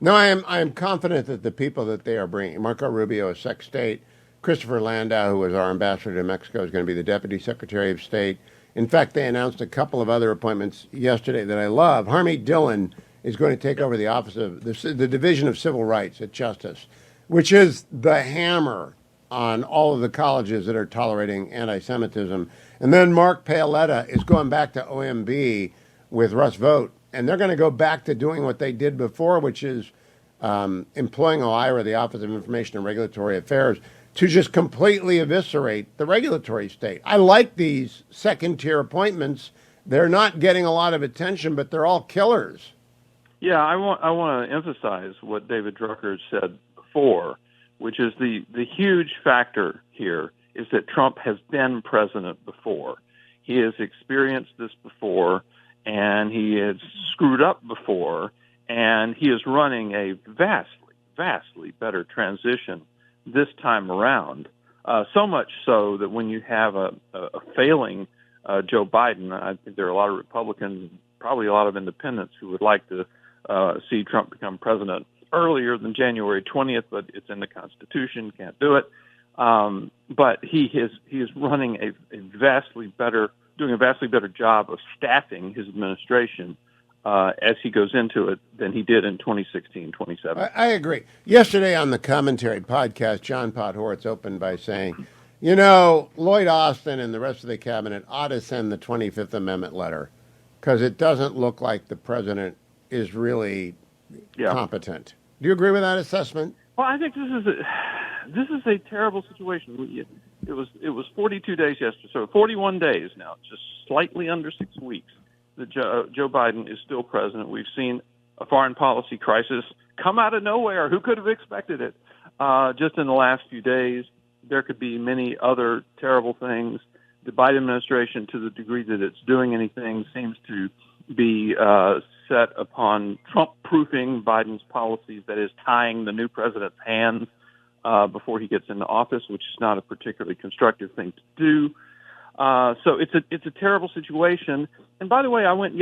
No, I am confident that the people that they are bringing, Marco Rubio, a Sec State, Christopher Landau, who was our ambassador to Mexico, is going to be the Deputy Secretary of State. In fact, they announced a couple of other appointments yesterday that I love. Harmeet Dillon is going to take over the office of the Division of Civil Rights at Justice. which is the hammer on all of the colleges that are tolerating anti-Semitism. And then Mark Paoletta is going back to OMB with Russ Vought, and they're going to go back to doing what they did before, which is employing OIRA, the Office of Information and Regulatory Affairs, to just completely eviscerate the regulatory state. I like these second-tier appointments. They're not getting a lot of attention, but they're all killers. Yeah, I want to emphasize what David Drucker said before, which is the huge factor here is that Trump has been president before. He has experienced this before, and he has screwed up before, and he is running a vastly better transition this time around. So much so that when you have a failing Joe Biden, I think there are a lot of Republicans, probably a lot of independents who would like to see Trump become president earlier than January 20th, but it's in the Constitution, can't do it. But he is running doing a vastly better job of staffing his administration as he goes into it than he did in 2016, 2017. I agree. Yesterday on the Commentary podcast, John Podhoretz opened by saying, you know, Lloyd Austin and the rest of the cabinet ought to send the 25th Amendment letter because it doesn't look like the president is really competent. Do you agree with that assessment? Well, I think this is a terrible situation. It was 42 days yesterday, so 41 days now, just slightly under 6 weeks that Joe Biden is still president. We've seen a foreign policy crisis come out of nowhere. Who could have expected it? Just in the last few days, there could be many other terrible things. The Biden administration, to the degree that it's doing anything, seems to be set upon Trump-proofing Biden's policies, that is, tying the new president's hands before he gets into office, which is not a particularly constructive thing to do. So it's a terrible situation. And by the way, I went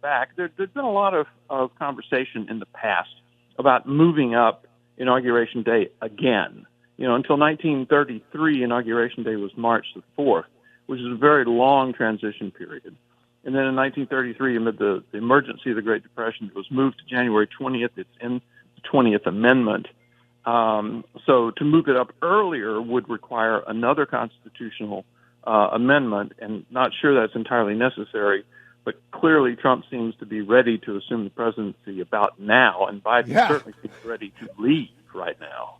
back. There's been a lot of conversation in the past about moving up Inauguration Day again. You know, until 1933, Inauguration Day was March the 4th, which is a very long transition period. And then in 1933, amid the emergency of the Great Depression, it was moved to January 20th. It's in the 20th Amendment. So to move it up earlier would require another constitutional amendment, and not sure that's entirely necessary. But clearly, Trump seems to be ready to assume the presidency about now, and Biden certainly seems ready to leave right now.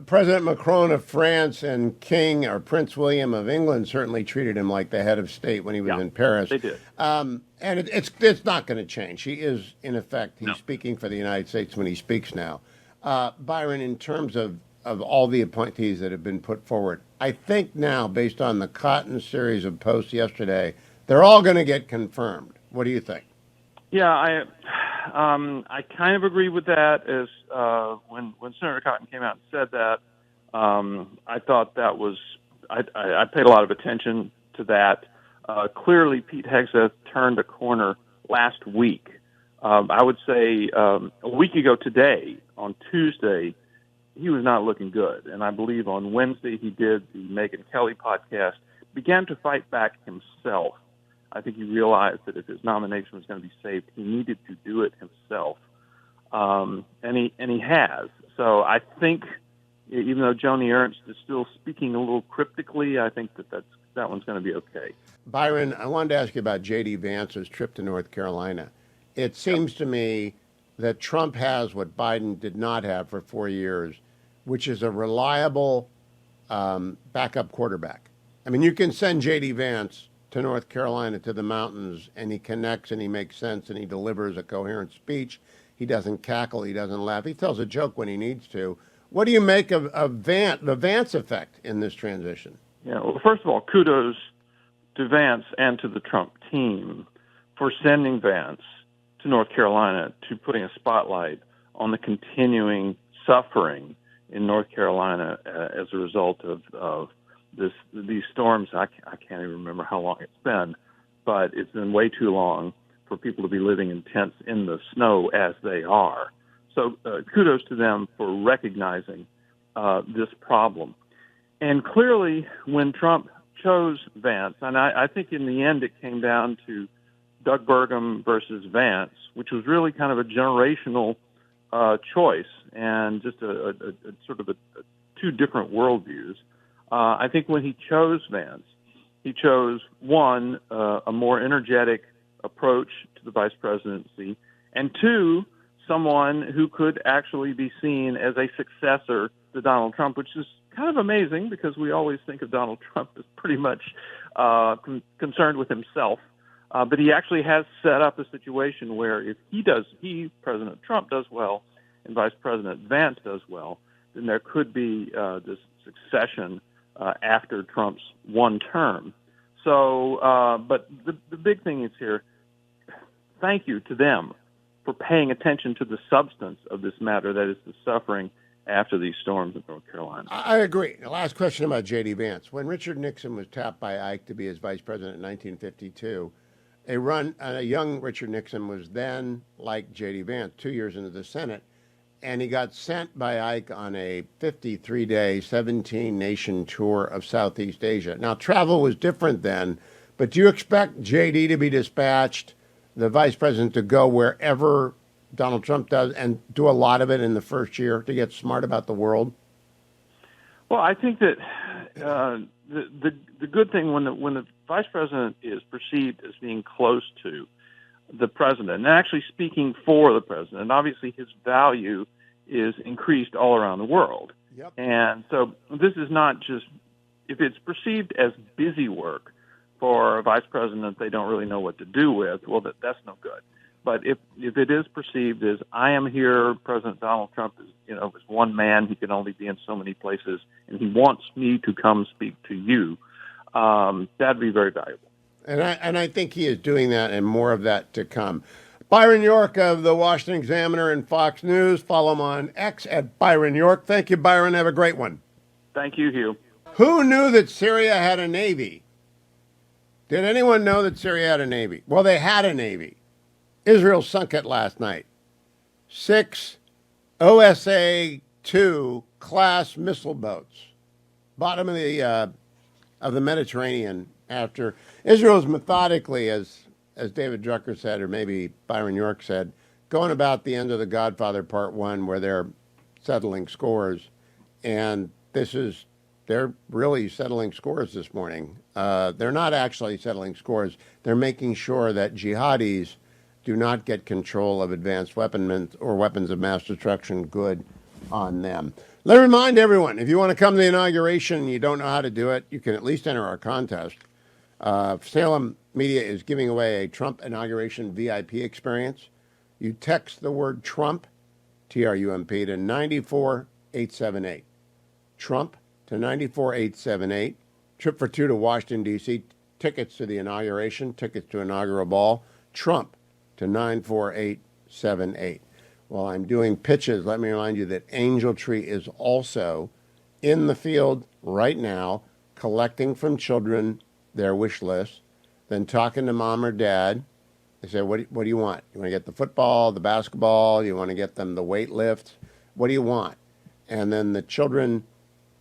President Macron of France and King or Prince William of England certainly treated him like the head of state when he was in Paris. They did. And it's not going to change. He is, in effect, he's speaking for the United States when he speaks now. Byron, in terms of all the appointees that have been put forward, I think now, based on the Cotton series of posts yesterday, they're all going to get confirmed. What do you think? Yeah, I kind of agree with that. As when Senator Cotton came out and said that, I thought that was I paid a lot of attention to that. Clearly, Pete Hegseth turned a corner last week. I would say a week ago today, on Tuesday, he was not looking good. And I believe on Wednesday he did the Megyn Kelly podcast, began to fight back himself. I think he realized that if his nomination was going to be saved, he needed to do it himself. And he has. So I think, even though Joni Ernst is still speaking a little cryptically, I think that one's going to be okay. Byron, I wanted to ask you about J.D. Vance's trip to North Carolina. It seems to me that Trump has what Biden did not have for 4 years, which is a reliable backup quarterback. I mean, you can send J.D. Vance to North Carolina, to the mountains, and he connects and he makes sense and he delivers a coherent speech. He doesn't cackle. He doesn't laugh. He tells a joke when he needs to. What do you make of the Vance effect in this transition? Yeah, well, first of all, kudos to Vance and to the Trump team for sending Vance to North Carolina, to putting a spotlight on the continuing suffering in North Carolina as a result of these storms. I can't even remember how long it's been, but it's been way too long for people to be living in tents in the snow as they are. So kudos to them for recognizing this problem. And clearly, when Trump chose Vance, and I think in the end it came down to Doug Burgum versus Vance, which was really kind of a generational choice and just a sort of two different worldviews. I think when he chose Vance, he chose, one, a more energetic approach to the vice presidency, and two, someone who could actually be seen as a successor to Donald Trump, which is kind of amazing because we always think of Donald Trump as pretty much concerned with himself. But he actually has set up a situation where if President Trump does well, and Vice President Vance does well, then there could be this succession after Trump's one term. So, but the big thing is here, thank you to them for paying attention to the substance of this matter, that is the suffering after these storms in North Carolina. I agree. The last question about J.D. Vance. When Richard Nixon was tapped by Ike to be his vice president in 1952, a young Richard Nixon was then, like J.D. Vance, 2 years into the Senate, and he got sent by Ike on a 53-day, 17-nation tour of Southeast Asia. Now, travel was different then, but do you expect J.D. to be dispatched, the vice president, to go wherever Donald Trump does and do a lot of it in the first year to get smart about the world? Well, I think that the good thing when the vice president is perceived as being close to the president and actually speaking for the president, obviously his value is increased all around the world. Yep. And so this is not just, if it's perceived as busy work for a vice president they don't really know what to do with, well, that's no good. But if it is perceived as, I am here, President Donald Trump is, is one man, he can only be in so many places, and he wants me to come speak to you, that'd be very valuable. And I think he is doing that, and more of that to come. Byron York of the Washington Examiner and Fox News. Follow him on X at Byron York. Thank you, Byron. Have a great one. Thank you, Hugh. Who knew that Syria had a navy? Did anyone know that Syria had a navy? Well, they had a navy. Israel sunk it last night. 6 OSA-2 class missile boats, bottom of the Mediterranean. After Israel's methodically, as David Drucker said, or maybe Byron York said, going about the end of The Godfather Part 1, where they're settling scores, and they're really settling scores this morning. They're not actually settling scores. They're making sure that jihadis do not get control of advanced weapons or weapons of mass destruction good on them. Let me remind everyone, if you want to come to the inauguration and you don't know how to do it, you can at least enter our contest. Salem Media is giving away a Trump inauguration VIP experience. You text the word Trump, T-R-U-M-P, to 94878. Trump to 94878. Trip for two to Washington, D.C. Tickets to the inauguration, tickets to inaugural ball. Trump to 94878. While I'm doing pitches, let me remind you that Angel Tree is also in the field right now, collecting from children their wish list, then talking to mom or dad. They say, what do you want? You want to get the football, the basketball? You want to get them the weight lift? What do you want? And then the children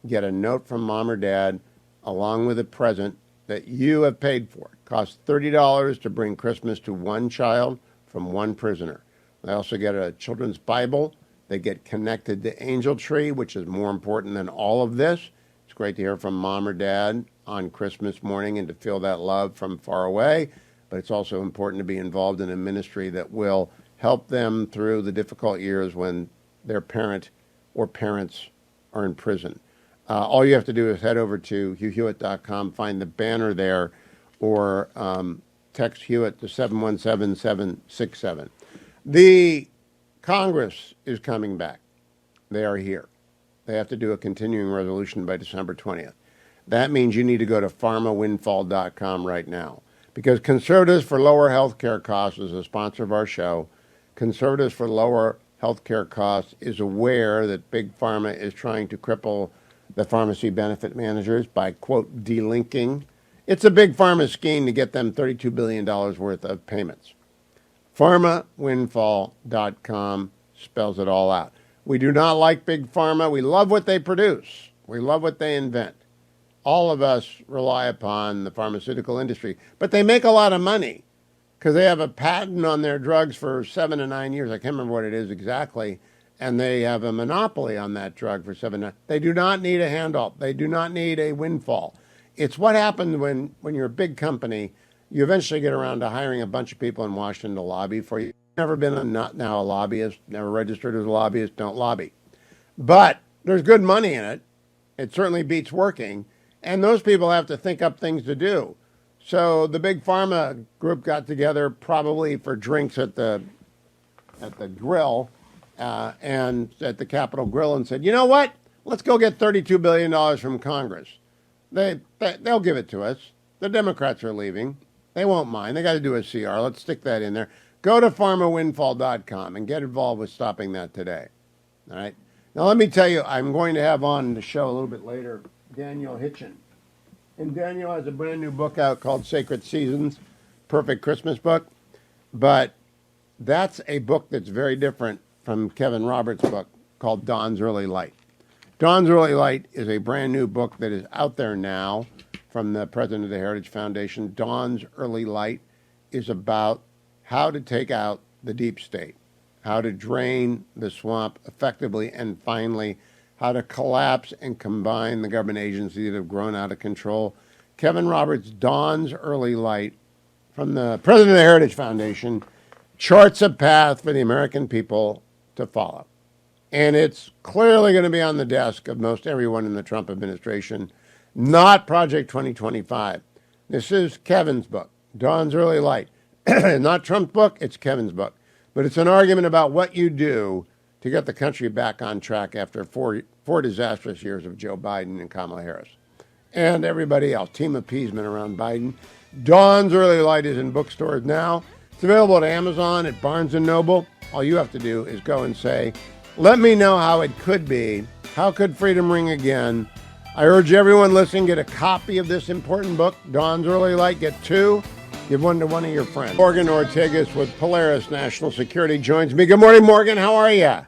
get a note from mom or dad along with a present that you have paid for. It costs $30 to bring Christmas to one child from one prisoner. They also get a children's Bible. They get connected to Angel Tree, which is more important than all of this. It's great to hear from mom or dad on Christmas morning and to feel that love from far away. But it's also important to be involved in a ministry that will help them through the difficult years when their parent or parents are in prison. All you have to do is head over to HughHewitt.com, find the banner there, or text Hewitt to 717-767. The Congress is coming back. They are here. They have to do a continuing resolution by December 20th. That means you need to go to pharmawindfall.com right now, because Conservatives for Lower Health Care Costs is a sponsor of our show. Conservatives for Lower Health Care Costs is aware that Big Pharma is trying to cripple the pharmacy benefit managers by, quote, delinking. It's a Big Pharma scheme to get them $32 billion worth of payments. Pharmawindfall.com spells it all out. We do not like Big Pharma. We love what they produce. We love what they invent. All of us rely upon the pharmaceutical industry, but they make a lot of money because they have a patent on their drugs for 7 to 9 years. I can't remember what it is exactly. and they have a monopoly on that drug for 7. They do not need a handout. They do not need a windfall. It's what happens when you're a big company. You eventually get around to hiring a bunch of people in Washington to lobby for you. Never been not now a lobbyist, never registered as a lobbyist, don't lobby. But there's good money in it. It certainly beats working. And those people have to think up things to do. So the big pharma group got together probably for drinks at the grill and at the Capitol Grill and said, you know what? Let's go get $32 billion from Congress. They'll give it to us. The Democrats are leaving. They won't mind. They got to do a CR. Let's stick that in there. Go to pharmawindfall.com and get involved with stopping that today. All right. Now, let me tell you, I'm going to have on the show a little bit later Daniel Hitchin. And Daniel has a brand new book out called Sacred Seasons, perfect Christmas book. But that's a book that's very different from Kevin Roberts' book called Dawn's Early Light. Dawn's Early Light is a brand new book that is out there now from the president of the Heritage Foundation. Dawn's Early Light is about how to take out the deep state, how to drain the swamp effectively, and finally, how to collapse and combine the government agencies that have grown out of control. Kevin Roberts' Dawn's Early Light from the president of the Heritage Foundation charts a path for the American people to follow. And it's clearly going to be on the desk of most everyone in the Trump administration, not Project 2025. This is Kevin's book, Dawn's Early Light. Not Trump's book, it's Kevin's book. But it's an argument about what you do to get the country back on track after four disastrous years of Joe Biden and Kamala Harris. And everybody else, team appeasement around Biden. Dawn's Early Light is in bookstores now. It's available at Amazon, at Barnes & Noble. All you have to do is go and say, let me know how it could be. How could freedom ring again? I urge everyone listening, get a copy of this important book, Dawn's Early Light. Get 2. Give 1 to one of your friends. Morgan Ortegas with Polaris National Security joins me. Good morning, Morgan. How are you?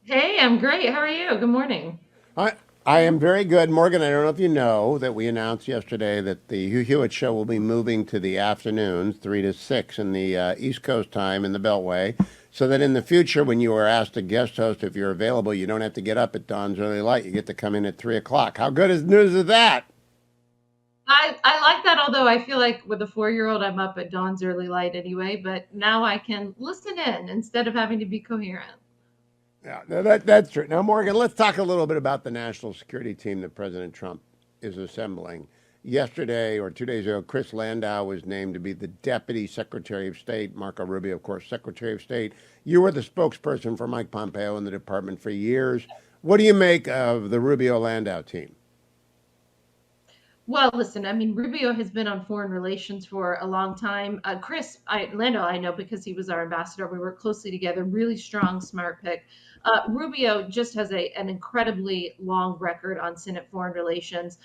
Hey, I'm great. How are you? Good morning. I am very good. Morgan, I don't know if you know that we announced yesterday that the Hugh Hewitt show will be moving to the afternoons, 3 to 6 in the East Coast time in the Beltway, so that in the future, when you are asked to guest host, if you're available, you don't have to get up at Dawn's Early Light. You get to come in at 3 o'clock. How good is news is that? I like that, although I feel like with a 4-year-old, I'm up at Dawn's Early Light anyway, but now I can listen in instead of having to be coherent. Yeah, that's true. Now, Morgan, let's talk a little bit about the national security team that President Trump is assembling. Yesterday or 2 days ago, Chris Landau was named to be the Deputy Secretary of State. Marco Rubio, of course, Secretary of State. You were the spokesperson for Mike Pompeo in the department for years. What do you make of the Rubio-Landau team? Well, listen, I mean, Rubio has been on foreign relations for a long time. Landau, I know because he was our ambassador. We work closely together. Really strong, smart pick. Rubio just has an incredibly long record on Senate foreign relations.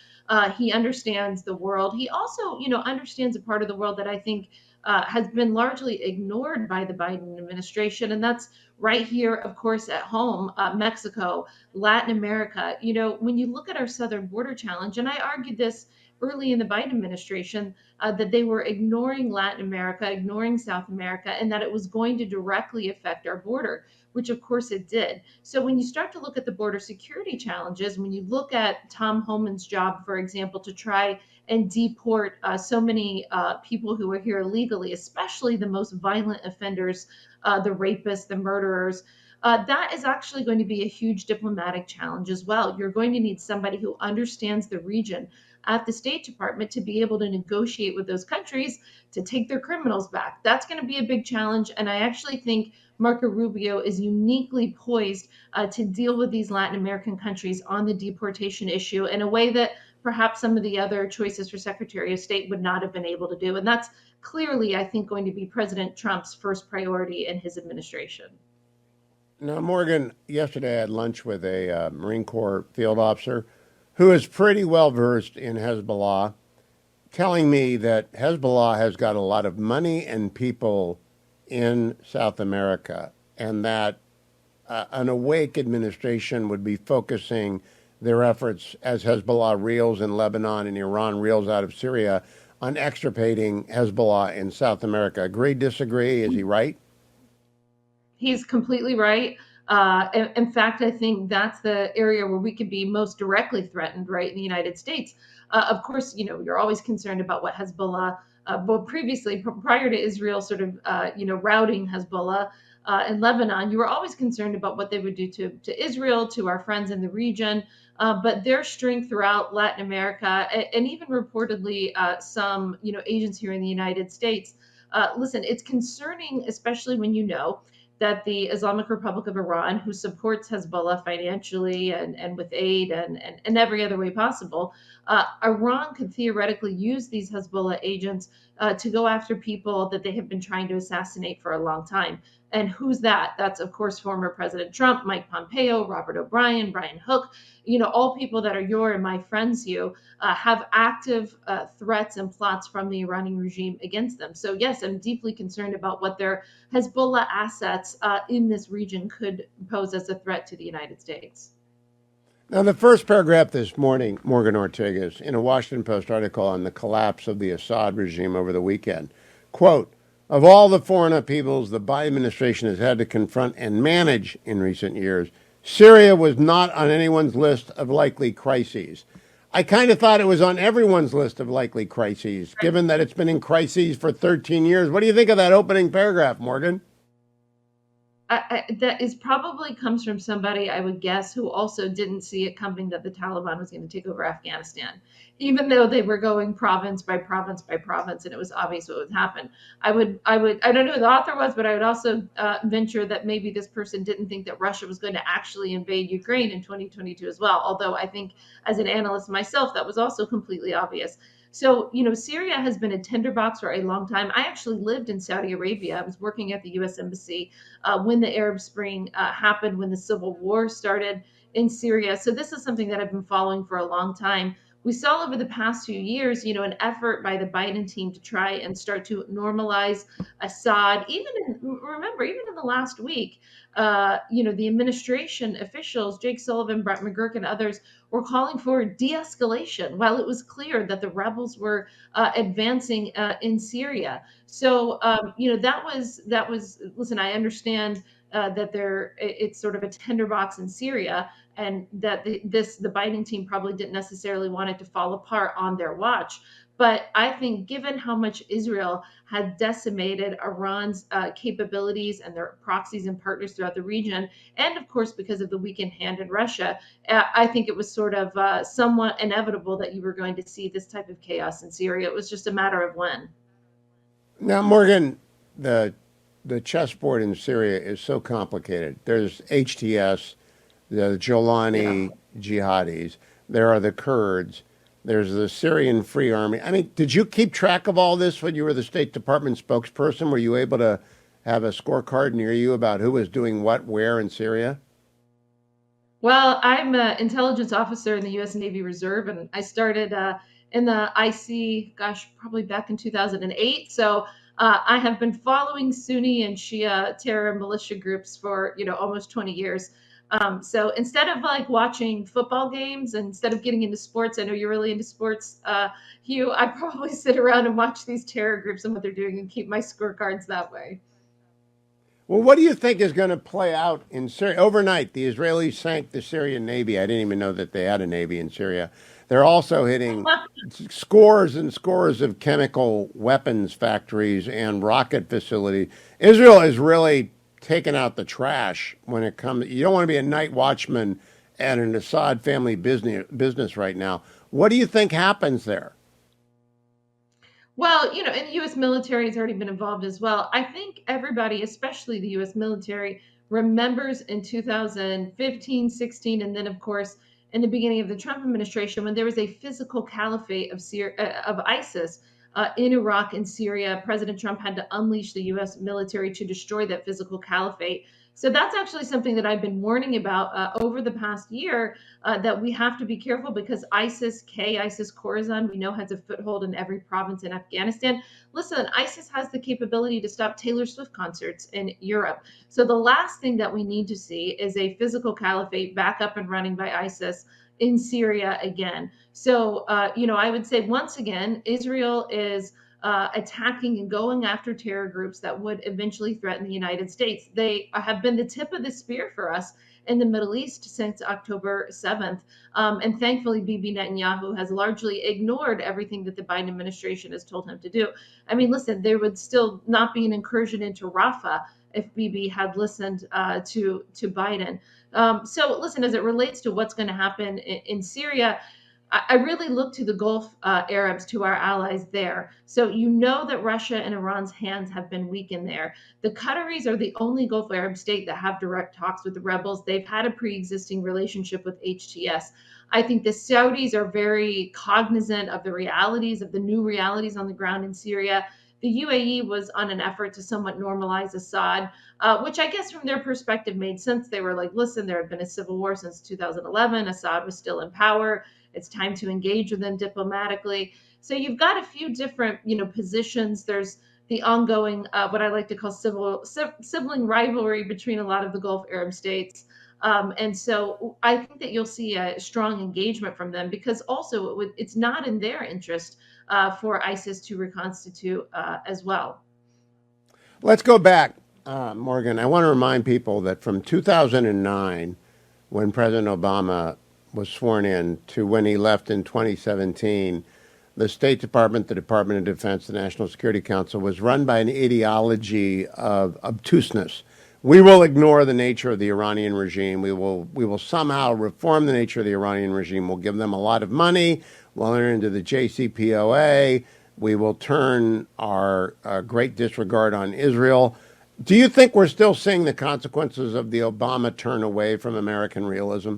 He understands the world. He also, understands a part of the world that I think has been largely ignored by the Biden administration, and that's right here, of course, at home, Mexico, Latin America. When you look at our southern border challenge, and I argued this early in the Biden administration, that they were ignoring Latin America, ignoring South America, and that it was going to directly affect our border, which of course it did. So when you start to look at the border security challenges, when you look at Tom Homan's job, for example, to try and deport so many people who are here illegally, especially the most violent offenders, the rapists, the murderers, that is actually going to be a huge diplomatic challenge as well. You're going to need somebody who understands the region at the State Department to be able to negotiate with those countries to take their criminals back. That's going to be a big challenge. And I actually think Marco Rubio is uniquely poised to deal with these Latin American countries on the deportation issue in a way that perhaps some of the other choices for Secretary of State would not have been able to do. And that's clearly, I think, going to be President Trump's first priority in his administration. Now, Morgan, yesterday I had lunch with a Marine Corps field officer who is pretty well versed in Hezbollah, telling me that Hezbollah has got a lot of money and people in South America, and that an awake administration would be focusing their efforts as Hezbollah reels in Lebanon and Iran reels out of Syria on extirpating Hezbollah in South America. Agree, disagree? Is he right? He's completely right. In fact, I think that's the area where we could be most directly threatened, right, in the United States. Of course, you're always concerned about what Hezbollah, well, previously, prior to Israel sort of, routing Hezbollah in Lebanon, you were always concerned about what they would do to Israel, to our friends in the region. But their strength throughout Latin America, and even reportedly some, agents here in the United States. Listen, it's concerning, especially when you know that the Islamic Republic of Iran, who supports Hezbollah financially and with aid and every other way possible, Iran could theoretically use these Hezbollah agents to go after people that they have been trying to assassinate for a long time. And who's that? That's, of course, former President Trump, Mike Pompeo, Robert O'Brien, Brian Hook, all people that are your and my friends, have active threats and plots from the Iranian regime against them. So, yes, I'm deeply concerned about what their Hezbollah assets in this region could pose as a threat to the United States. Now, the first paragraph this morning, Morgan Ortega's, in a Washington Post article on the collapse of the Assad regime over the weekend, quote, of all the foreign upheavals the Biden administration has had to confront and manage in recent years, Syria was not on anyone's list of likely crises. I kind of thought it was on everyone's list of likely crises, given that it's been in crises for 13 years. What do you think of that opening paragraph, Morgan? That is probably comes from somebody, I would guess, who also didn't see it coming that the Taliban was going to take over Afghanistan, even though they were going province by province by province, and it was obvious what would happen. I don't know who the author was, but I would also venture that maybe this person didn't think that Russia was going to actually invade Ukraine in 2022 as well. Although I think, as an analyst myself, that was also completely obvious. So, Syria has been a tinderbox for a long time. I actually lived in Saudi Arabia. I was working at the U.S. Embassy when the Arab Spring happened, when the civil war started in Syria. So this is something that I've been following for a long time. We saw over the past few years, an effort by the Biden team to try and start to normalize Assad. Remember, even in the last week, the administration officials, Jake Sullivan, Brett McGurk, and others were calling for de-escalation while it was clear that the rebels were advancing in Syria. So, that was. Listen, I understand that it's sort of a tinderbox in Syria, and that the Biden team probably didn't necessarily want it to fall apart on their watch. But I think given how much Israel had decimated Iran's capabilities and their proxies and partners throughout the region, and of course because of the weakened hand in Russia, I think it was sort of somewhat inevitable that you were going to see this type of chaos in Syria. It was just a matter of when. Now, Morgan, the chessboard in Syria is so complicated. There's HTS, the Jolani jihadis. There are the Kurds. There's the Syrian Free Army. I mean, did you keep track of all this when you were the State Department spokesperson? Were you able to have a scorecard near you about who was doing what, where in Syria? Well, I'm an intelligence officer in the U.S. Navy Reserve, and I started in the IC, probably back in 2008. So I have been following Sunni and Shia terror militia groups for, almost 20 years. So instead of watching football games, and instead of getting into sports, I know you're really into sports, Hugh, I probably sit around and watch these terror groups and what they're doing and keep my scorecards that way. Well, what do you think is going to play out in Syria? Overnight, the Israelis sank the Syrian Navy. I didn't even know that they had a Navy in Syria. They're also hitting scores and scores of chemical weapons factories and rocket facilities. Israel is really taking out the trash when it comes. You don't want to be a night watchman at an Assad family business right now. What do you think happens there? Well, and the U.S. military has already been involved as well. I think everybody, especially the U.S. military, remembers in 2015, 16, and then, of course, in the beginning of the Trump administration, when there was a physical caliphate of ISIS in Iraq and Syria. President Trump had to unleash the U.S. military to destroy that physical caliphate. So that's actually something that I've been warning about over the past year, that we have to be careful because ISIS-K, ISIS-Khorasan, we know has a foothold in every province in Afghanistan. Listen, ISIS has the capability to stop Taylor Swift concerts in Europe. So the last thing that we need to see is a physical caliphate back up and running by ISIS in Syria again. So, I would say once again, Israel is attacking and going after terror groups that would eventually threaten the United States. They have been the tip of the spear for us in the Middle East since October 7th. And thankfully, Bibi Netanyahu has largely ignored everything that the Biden administration has told him to do. I mean, listen, there would still not be an incursion into Rafah if Bibi had listened to Biden. So listen, as it relates to what's going to happen in Syria, I really look to the Gulf Arabs, to our allies there. So you know that Russia and Iran's hands have been weakened there. The Qataris are the only Gulf Arab state that have direct talks with the rebels. They've had a pre-existing relationship with HTS. I think the Saudis are very cognizant of the realities, of the new realities on the ground in Syria. The UAE was on an effort to somewhat normalize Assad, which I guess from their perspective made sense. They were like, listen, there had been a civil war since 2011. Assad was still in power. It's time to engage with them diplomatically. So you've got a few different, positions. There's the ongoing, what I like to call sibling rivalry between a lot of the Gulf Arab states. And so I think that you'll see a strong engagement from them, because also it's not in their interest for ISIS to reconstitute as well. Let's go back, Morgan. I want to remind people that from 2009, when President Obama was sworn in, to when he left in 2017, the State Department, the Department of Defense, the National Security Council was run by an ideology of obtuseness. We will ignore the nature of the Iranian regime. We will somehow reform the nature of the Iranian regime. We'll give them a lot of money. We'll enter into the JCPOA. We will turn our great disregard on Israel. Do you think we're still seeing the consequences of the Obama turn away from American realism?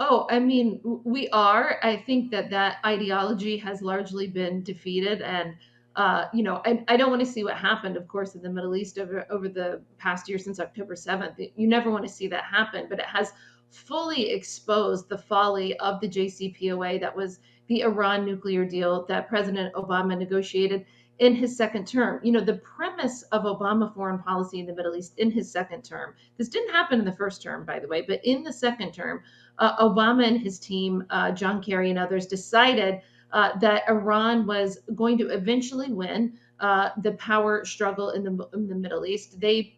Oh, I mean, we are. I think that ideology has largely been defeated. And, I don't want to see what happened, of course, in the Middle East over the past year since October 7th. You never want to see that happen, but it has fully exposed the folly of the JCPOA. That was the Iran nuclear deal that President Obama negotiated in his second term. The premise of Obama foreign policy in the Middle East in his second term, this didn't happen in the first term, by the way, but in the second term, Obama and his team, John Kerry and others, decided that Iran was going to eventually win the power struggle in the Middle East. They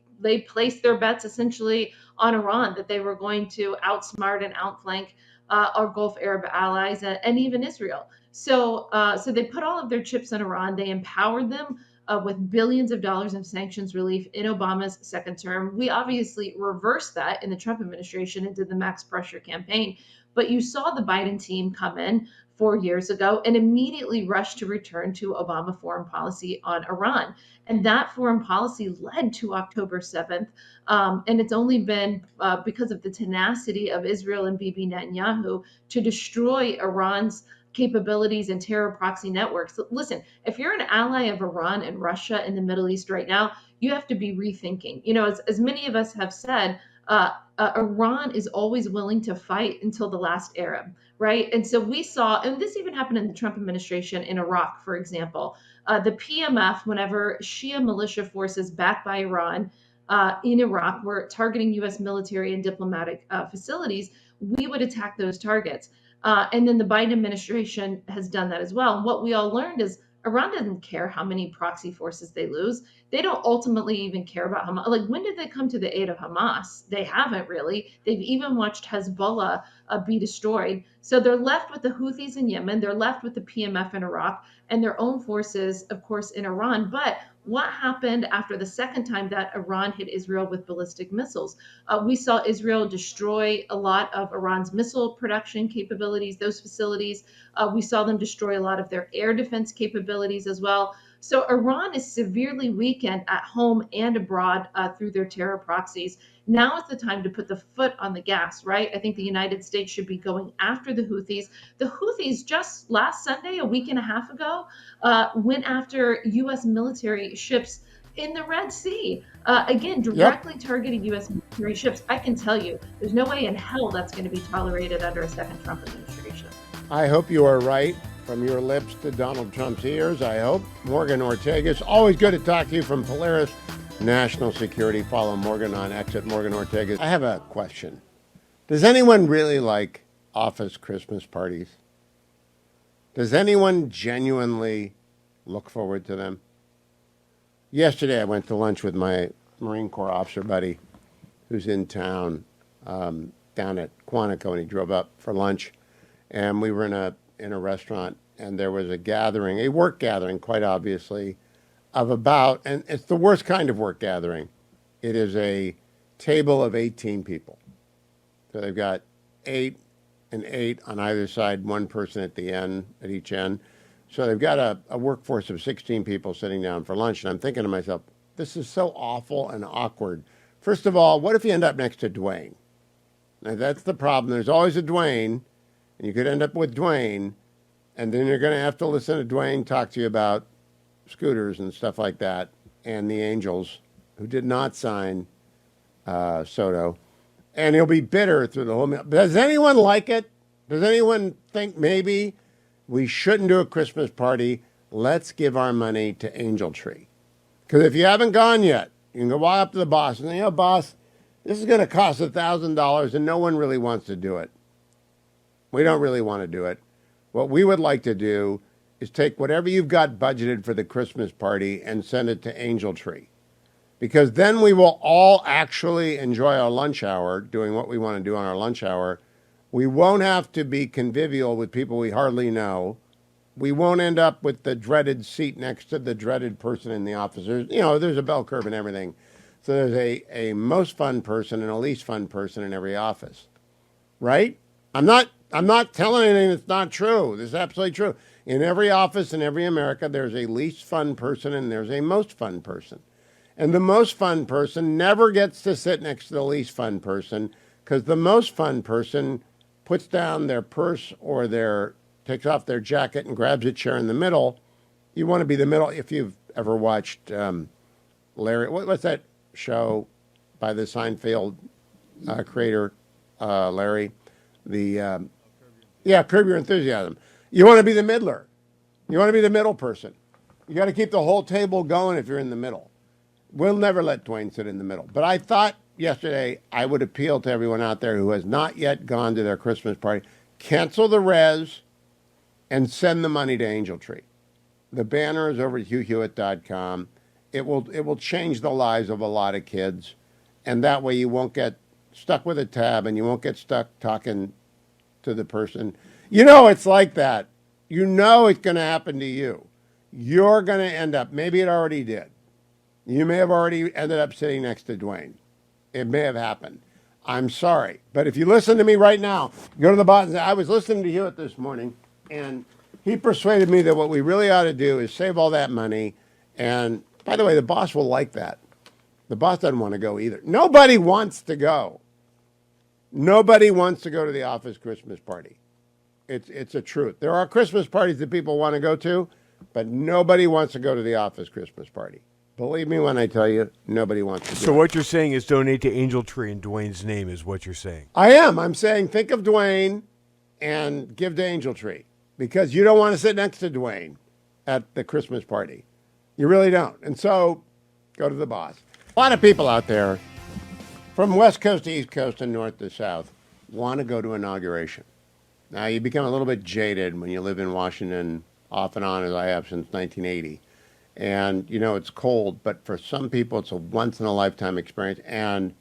placed their bets essentially on Iran, that they were going to outsmart and outflank our Gulf Arab allies and even Israel. So they put all of their chips in Iran. They empowered them with billions of dollars of sanctions relief in Obama's second term. We obviously reversed that in the Trump administration and did the max pressure campaign. But you saw the Biden team come in 4 years ago and immediately rush to return to Obama foreign policy on Iran. And that foreign policy led to October 7th. And it's only been because of the tenacity of Israel and Bibi Netanyahu to destroy Iran's capabilities and terror proxy networks. Listen, if you're an ally of Iran and Russia in the Middle East right now, you have to be rethinking. As many of us have said, Iran is always willing to fight until the last Arab, right? And so we saw, and this even happened in the Trump administration in Iraq, for example, the PMF, whenever Shia militia forces backed by Iran in Iraq were targeting U.S. military and diplomatic facilities, we would attack those targets. And then the Biden administration has done that as well. And what we all learned is Iran doesn't care how many proxy forces they lose. They don't ultimately even care about Hamas. Like, when did they come to the aid of Hamas? They haven't really. They've even watched Hezbollah be destroyed. So they're left with the Houthis in Yemen. They're left with the PMF in Iraq and their own forces, of course, in Iran. But what happened after the second time that Iran hit Israel with ballistic missiles? We saw Israel destroy a lot of Iran's missile production capabilities, those facilities. We saw them destroy a lot of their air defense capabilities as well. So Iran is severely weakened at home and abroad through their terror proxies. Now is the time to put the foot on the gas, right? I think the United States should be going after the Houthis. The Houthis just last Sunday, a week and a half ago, went after U.S. military ships in the Red Sea. Again, directly targeting U.S. military ships. I can tell you, there's no way in hell that's going to be tolerated under a second Trump administration. I hope you are right. From your lips to Donald Trump's ears, I hope. Morgan Ortega. It's always good to talk to you from Polaris National Security. Follow Morgan on X at Morgan Ortega. I have a question. Does anyone really like office Christmas parties? Does anyone genuinely look forward to them. Yesterday, I went to lunch with my Marine Corps officer buddy who's in town down at Quantico, and he drove up for lunch. And we were in a restaurant, and there was a gathering, a work gathering, quite obviously, of about, and it's the worst kind of work gathering. It is a table of 18 people. So they've got 8 and 8 on either side, one person at the end, at each end. So they've got a workforce of 16 people sitting down for lunch, and I'm thinking to myself, this is so awful and awkward. First of all, what if you end up next to Dwayne? Now, that's the problem. There's always a Dwayne, and you could end up with Dwayne, and then you're going to have to listen to Dwayne talk to you about scooters and stuff like that, and the Angels, who did not sign Soto. And he'll be bitter through the whole meal. Does anyone like it? Does anyone think maybe we shouldn't do a Christmas party? Let's give our money to Angel Tree. Because if you haven't gone yet, you can go walk up to the boss and say, boss, this is going to cost $1,000, and no one really wants to do it. We don't really want to do it. What we would like to do is take whatever you've got budgeted for the Christmas party and send it to Angel Tree. Because then we will all actually enjoy our lunch hour, doing what we want to do on our lunch hour. We won't have to be convivial with people we hardly know. We won't end up with the dreaded seat next to the dreaded person in the office. There's a bell curve and everything. So there's a most fun person and a least fun person in every office. Right? I'm not telling anything that's not true. This is absolutely true. In every office in every America, there's a least fun person and there's a most fun person. And the most fun person never gets to sit next to the least fun person, because the most fun person puts down their purse or takes off their jacket and grabs a chair in the middle. You want to be the middle. If you've ever watched Larry, what's that show by the Seinfeld creator, Larry? Curb Your Enthusiasm. You want to be the middler. You want to be the middle person. You got to keep the whole table going if you're in the middle. We'll never let Dwayne sit in the middle. But I thought yesterday I would appeal to everyone out there who has not yet gone to their Christmas party. Cancel the res and send the money to Angel Tree. The banner is over at HughHewitt.com. It will change the lives of a lot of kids. And that way you won't get stuck with a tab and you won't get stuck talking to the person. It's like that. It's going to happen to you. You're going to end up, maybe it already did. You may have already ended up sitting next to Dwayne. It may have happened. I'm sorry. But if you listen to me right now, go to the bottom and say, I was listening to Hewitt this morning, and he persuaded me that what we really ought to do is save all that money. And by the way, the boss will like that. The boss doesn't want to go either. Nobody wants to go. Nobody wants to go to the office Christmas party. It's a truth. There are Christmas parties that people want to go to, but nobody wants to go to the office Christmas party. Believe me when I tell you, nobody wants to do it. So what you're saying is donate to Angel Tree in Dwayne's name is what you're saying. I am. I'm saying think of Dwayne and give to Angel Tree, because you don't want to sit next to Dwayne at the Christmas party. You really don't. And so go to the boss. A lot of people out there from West Coast to East Coast and North to South want to go to Inauguration. Now, you become a little bit jaded when you live in Washington off and on, as I have since 1980. And, it's cold, but for some people, it's a once-in-a-lifetime experience. And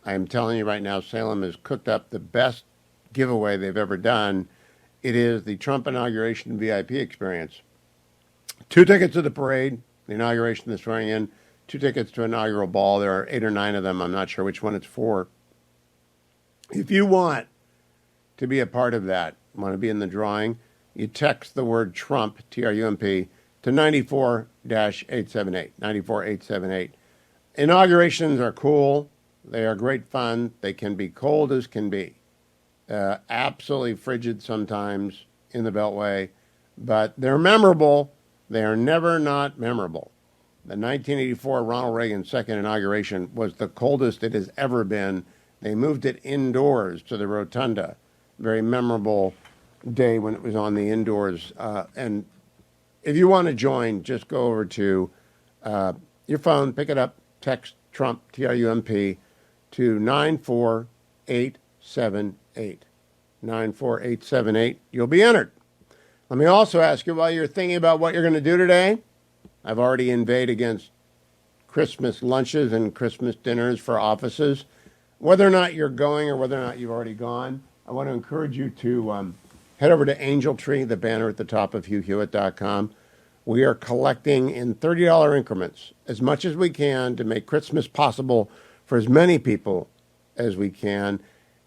I'm telling you right now, Salem has cooked up the best giveaway they've ever done. It is the Trump Inauguration VIP experience. 2 tickets to the parade, the inauguration, the swearing in, 2 tickets to inaugural ball. There are 8 or 9 of them. I'm not sure which one it's for. If you want to be a part of that, want to be in the drawing, you text the word Trump, Trump, to 94-878, 94878. Inaugurations are cool. They are great fun. They can be cold as can be. Absolutely frigid sometimes in the Beltway, but they're memorable. They are never not memorable. The 1984 Ronald Reagan second inauguration was the coldest it has ever been. They moved it indoors to the rotunda. Very memorable day when it was on the indoors. And if you want to join, just go over to your phone, pick it up, text Trump, Trump, to 94878. 94878. You'll be entered. Let me also ask you, while you're thinking about what you're going to do today, I've already inveighed against Christmas lunches and Christmas dinners for offices. Whether or not you're going or whether or not you've already gone, I want to encourage you to head over to Angel Tree, the banner at the top of HughHewitt.com. We are collecting in $30 increments as much as we can to make Christmas possible for as many people as we can.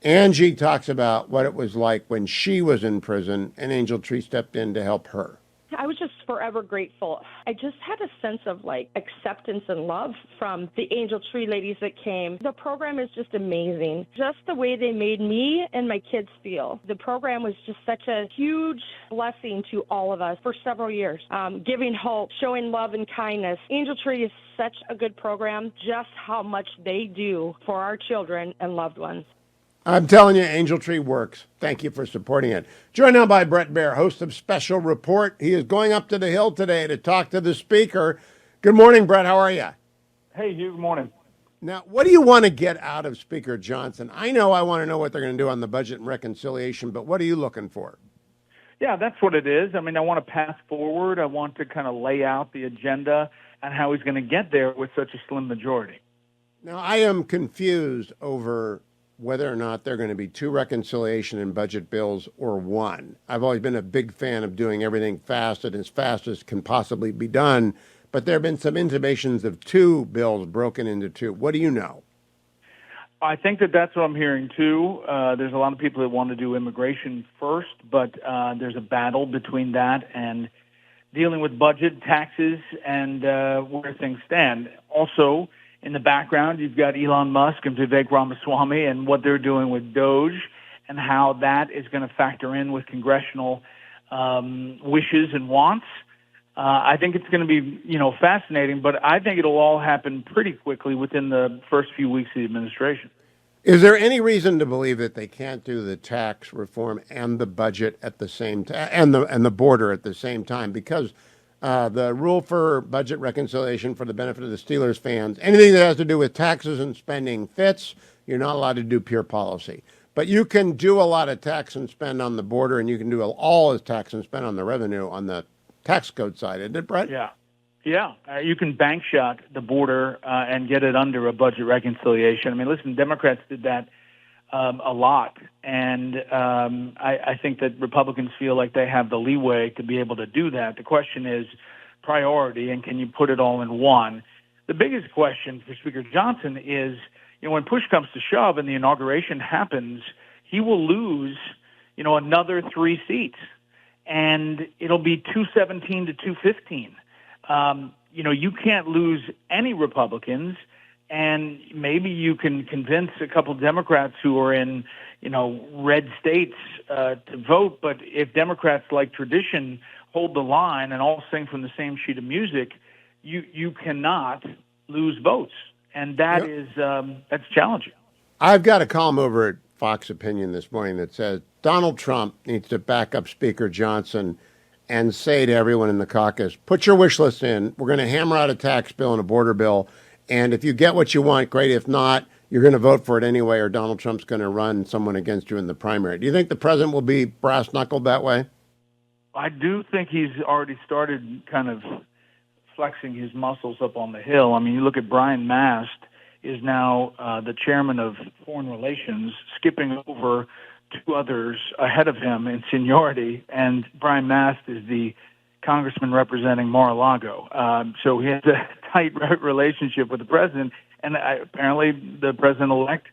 Angie talks about what it was like when she was in prison, and Angel Tree stepped in to help her. I was just forever grateful. I just had a sense of like acceptance and love from the Angel Tree ladies that came. The program is just amazing. Just the way they made me and my kids feel. The program was just such a huge blessing to all of us for several years. Giving hope, showing love and kindness. Angel Tree is such a good program, just how much they do for our children and loved ones. I'm telling you, Angel Tree works. Thank you for supporting it. Joined now by Brett Baer, host of Special Report. He is going up to the Hill today to talk to the speaker. Good morning, Brett. How are you? Hey, Hugh. Good morning. Now, what do you want to get out of Speaker Johnson? I know I want to know what they're going to do on the budget and reconciliation, but what are you looking for? Yeah, that's what it is. I mean, I want to pass forward. I want to kind of lay out the agenda and how he's going to get there with such a slim majority. Now, I am confused over whether or not they're going to be two reconciliation and budget bills or one. I've always been a big fan of doing everything fast and as fast as can possibly be done, but there have been some intimations of two bills broken into two. What do you know? I think that's what I'm hearing, too. There's a lot of people that want to do immigration first, but there's a battle between that and dealing with budget, taxes, and where things stand. Also, in the background, you've got Elon Musk and Vivek Ramaswamy and what they're doing with Doge and how that is going to factor in with congressional wishes and wants. I think it's going to be, fascinating, but I think it'll all happen pretty quickly within the first few weeks of the administration. Is there any reason to believe that they can't do the tax reform and the budget at the same time, and the border at the same time? Because the rule for budget reconciliation for the benefit of the Steelers fans, anything that has to do with taxes and spending fits. You're not allowed to do pure policy. But you can do a lot of tax and spend on the border, and you can do all as tax and spend on the revenue on the tax code side, isn't it, Brett? Yeah. You can bank shot the border and get it under a budget reconciliation. I mean, listen, Democrats did that a lot, and I think that Republicans feel like they have the leeway to be able to do that. The question is priority, and can you put it all in one? The biggest question for Speaker Johnson is, when push comes to shove and the inauguration happens, he will lose, another 3 seats, and it'll be 217 to 215. You can't lose any Republicans. And maybe you can convince a couple Democrats who are in, red states to vote. But if Democrats, like tradition, hold the line and all sing from the same sheet of music, you cannot lose votes. And that is that's challenging. I've got a column over at Fox Opinion this morning that says Donald Trump needs to back up Speaker Johnson and say to everyone in the caucus, put your wish list in. We're going to hammer out a tax bill and a border bill. And if you get what you want, great. If not, you're going to vote for it anyway, or Donald Trump's going to run someone against you in the primary. Do you think the president will be brass-knuckled that way? I do think he's already started kind of flexing his muscles up on the Hill. I mean, you look at Brian Mast is now the chairman of Foreign Relations, skipping over two others ahead of him in seniority, and Brian Mast is the congressman representing Mar-a-Lago. So he has a tight relationship with the president, and apparently the president-elect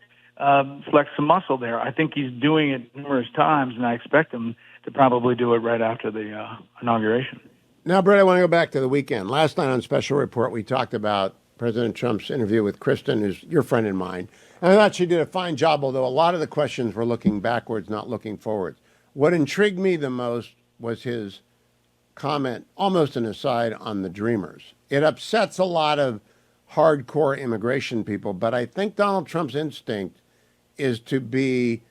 flexed some muscle there. I think he's doing it numerous times, and I expect him to probably do it right after the inauguration. Now, Brett, I want to go back to the weekend. Last night on Special Report, we talked about President Trump's interview with Kristen, who's your friend and mine. And I thought she did a fine job, although a lot of the questions were looking backwards, not looking forwards. What intrigued me the most was his comment, almost an aside, on the Dreamers. It upsets a lot of hardcore immigration people, but I think Donald Trump's instinct is to be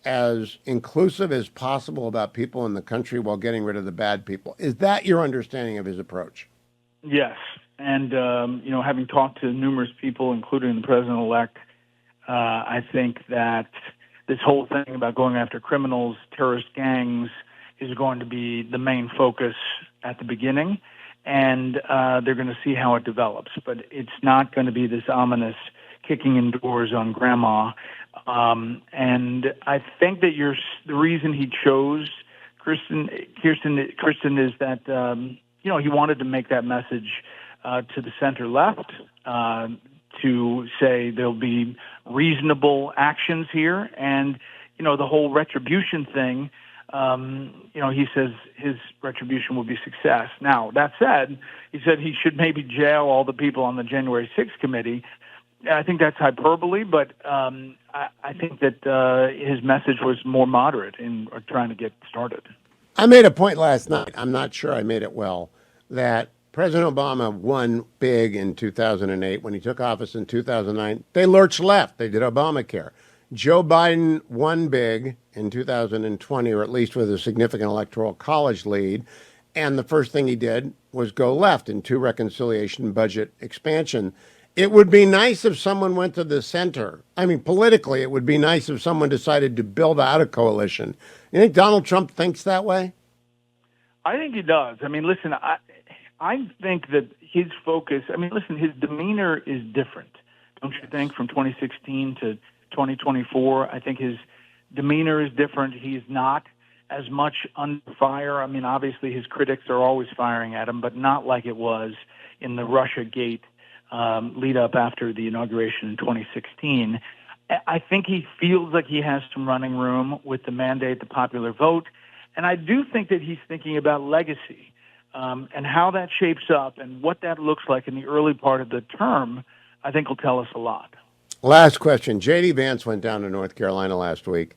as inclusive as possible about people in the country while getting rid of the bad people. Is that your understanding of his approach? Yes. And, having talked to numerous people, including the president-elect, I think that this whole thing about going after criminals, terrorist gangs, is going to be the main focus at the beginning, and they're going to see how it develops. But it's not going to be this ominous kicking in doors on grandma. And I think that the reason he chose Kirsten is that he wanted to make that message to the center left, to say there'll be reasonable actions here, and the whole retribution thing. He says his retribution will be success. Now, that said, he said he should maybe jail all the people on the January 6th committee. I think that's hyperbole, but I think that his message was more moderate in trying to get started. I made a point last night, I'm not sure I made it well, that President Obama won big in 2008. When he took office in 2009, they lurched left. They did Obamacare. Joe Biden won big in 2020, or at least with a significant electoral college lead. And the first thing he did was go left into reconciliation, budget expansion. It would be nice if someone went to the center. I mean, politically, it would be nice if someone decided to build out a coalition. You think Donald Trump thinks that way? I think he does. I mean, listen, I think that his focus, his demeanor is different, don't you think, from 2016 to 2024? I think his demeanor is different. He's not as much under fire. I mean, obviously his critics are always firing at him, but not like it was in the Russia Gate lead up after the inauguration in 2016. I think he feels like he has some running room with the mandate, the popular vote. And I do think that he's thinking about legacy and how that shapes up and what that looks like in the early part of the term, I think will tell us a lot. Last question. J.D. Vance went down to North Carolina last week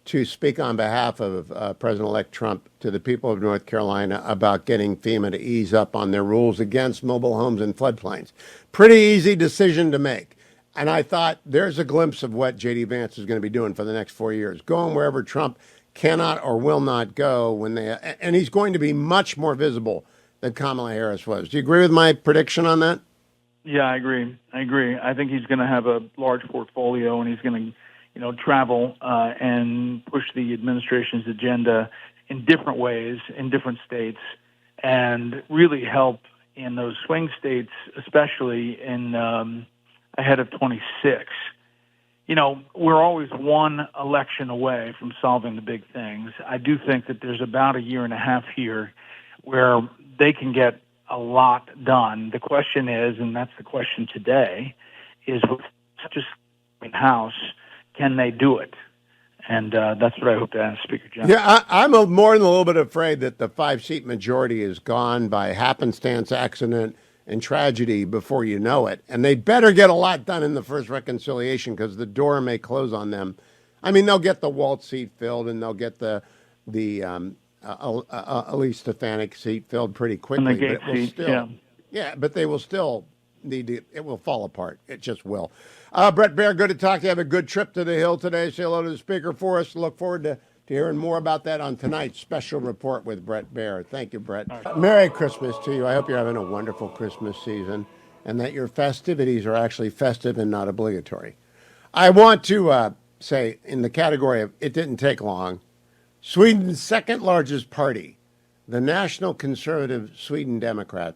to speak on behalf of President-elect Trump to the people of North Carolina about getting FEMA to ease up on their rules against mobile homes and floodplains. Pretty easy decision to make. And I thought there's a glimpse of what J.D. Vance is going to be doing for the next 4 years, going wherever Trump cannot or will not go and he's going to be much more visible than Kamala Harris was. Do you agree with my prediction on that? Yeah, I agree. I think he's going to have a large portfolio, and he's going to travel and push the administration's agenda in different ways, in different states, and really help in those swing states, especially in ahead of 26. We're always one election away from solving the big things. I do think that there's about a year and a half here where they can get a lot done. The question is, and that's the question today, is with such a House, can they do it? And that's what I hope to ask Speaker Johnson. Yeah, I'm more than a little bit afraid that the 5-seat majority is gone by happenstance, accident, and tragedy before you know it. And they better get a lot done in the first reconciliation because the door may close on them. I mean, they'll get the Walt seat filled and they'll get the Elise Stefanik seat filled pretty quickly. And the Gates seat, yeah, but they will still need to, it will fall apart. It just will. Brett Baer, good to talk to you. Have a good trip to the Hill today. Say hello to the speaker for us. Look forward to hearing more about that on tonight's special report with Brett Baer. Thank you, Brett. Merry Christmas to you. I hope you're having a wonderful Christmas season and that your festivities are actually festive and not obligatory. I want to say, in the category of it didn't take long, Sweden's second largest party, the National Conservative Sweden Democrat,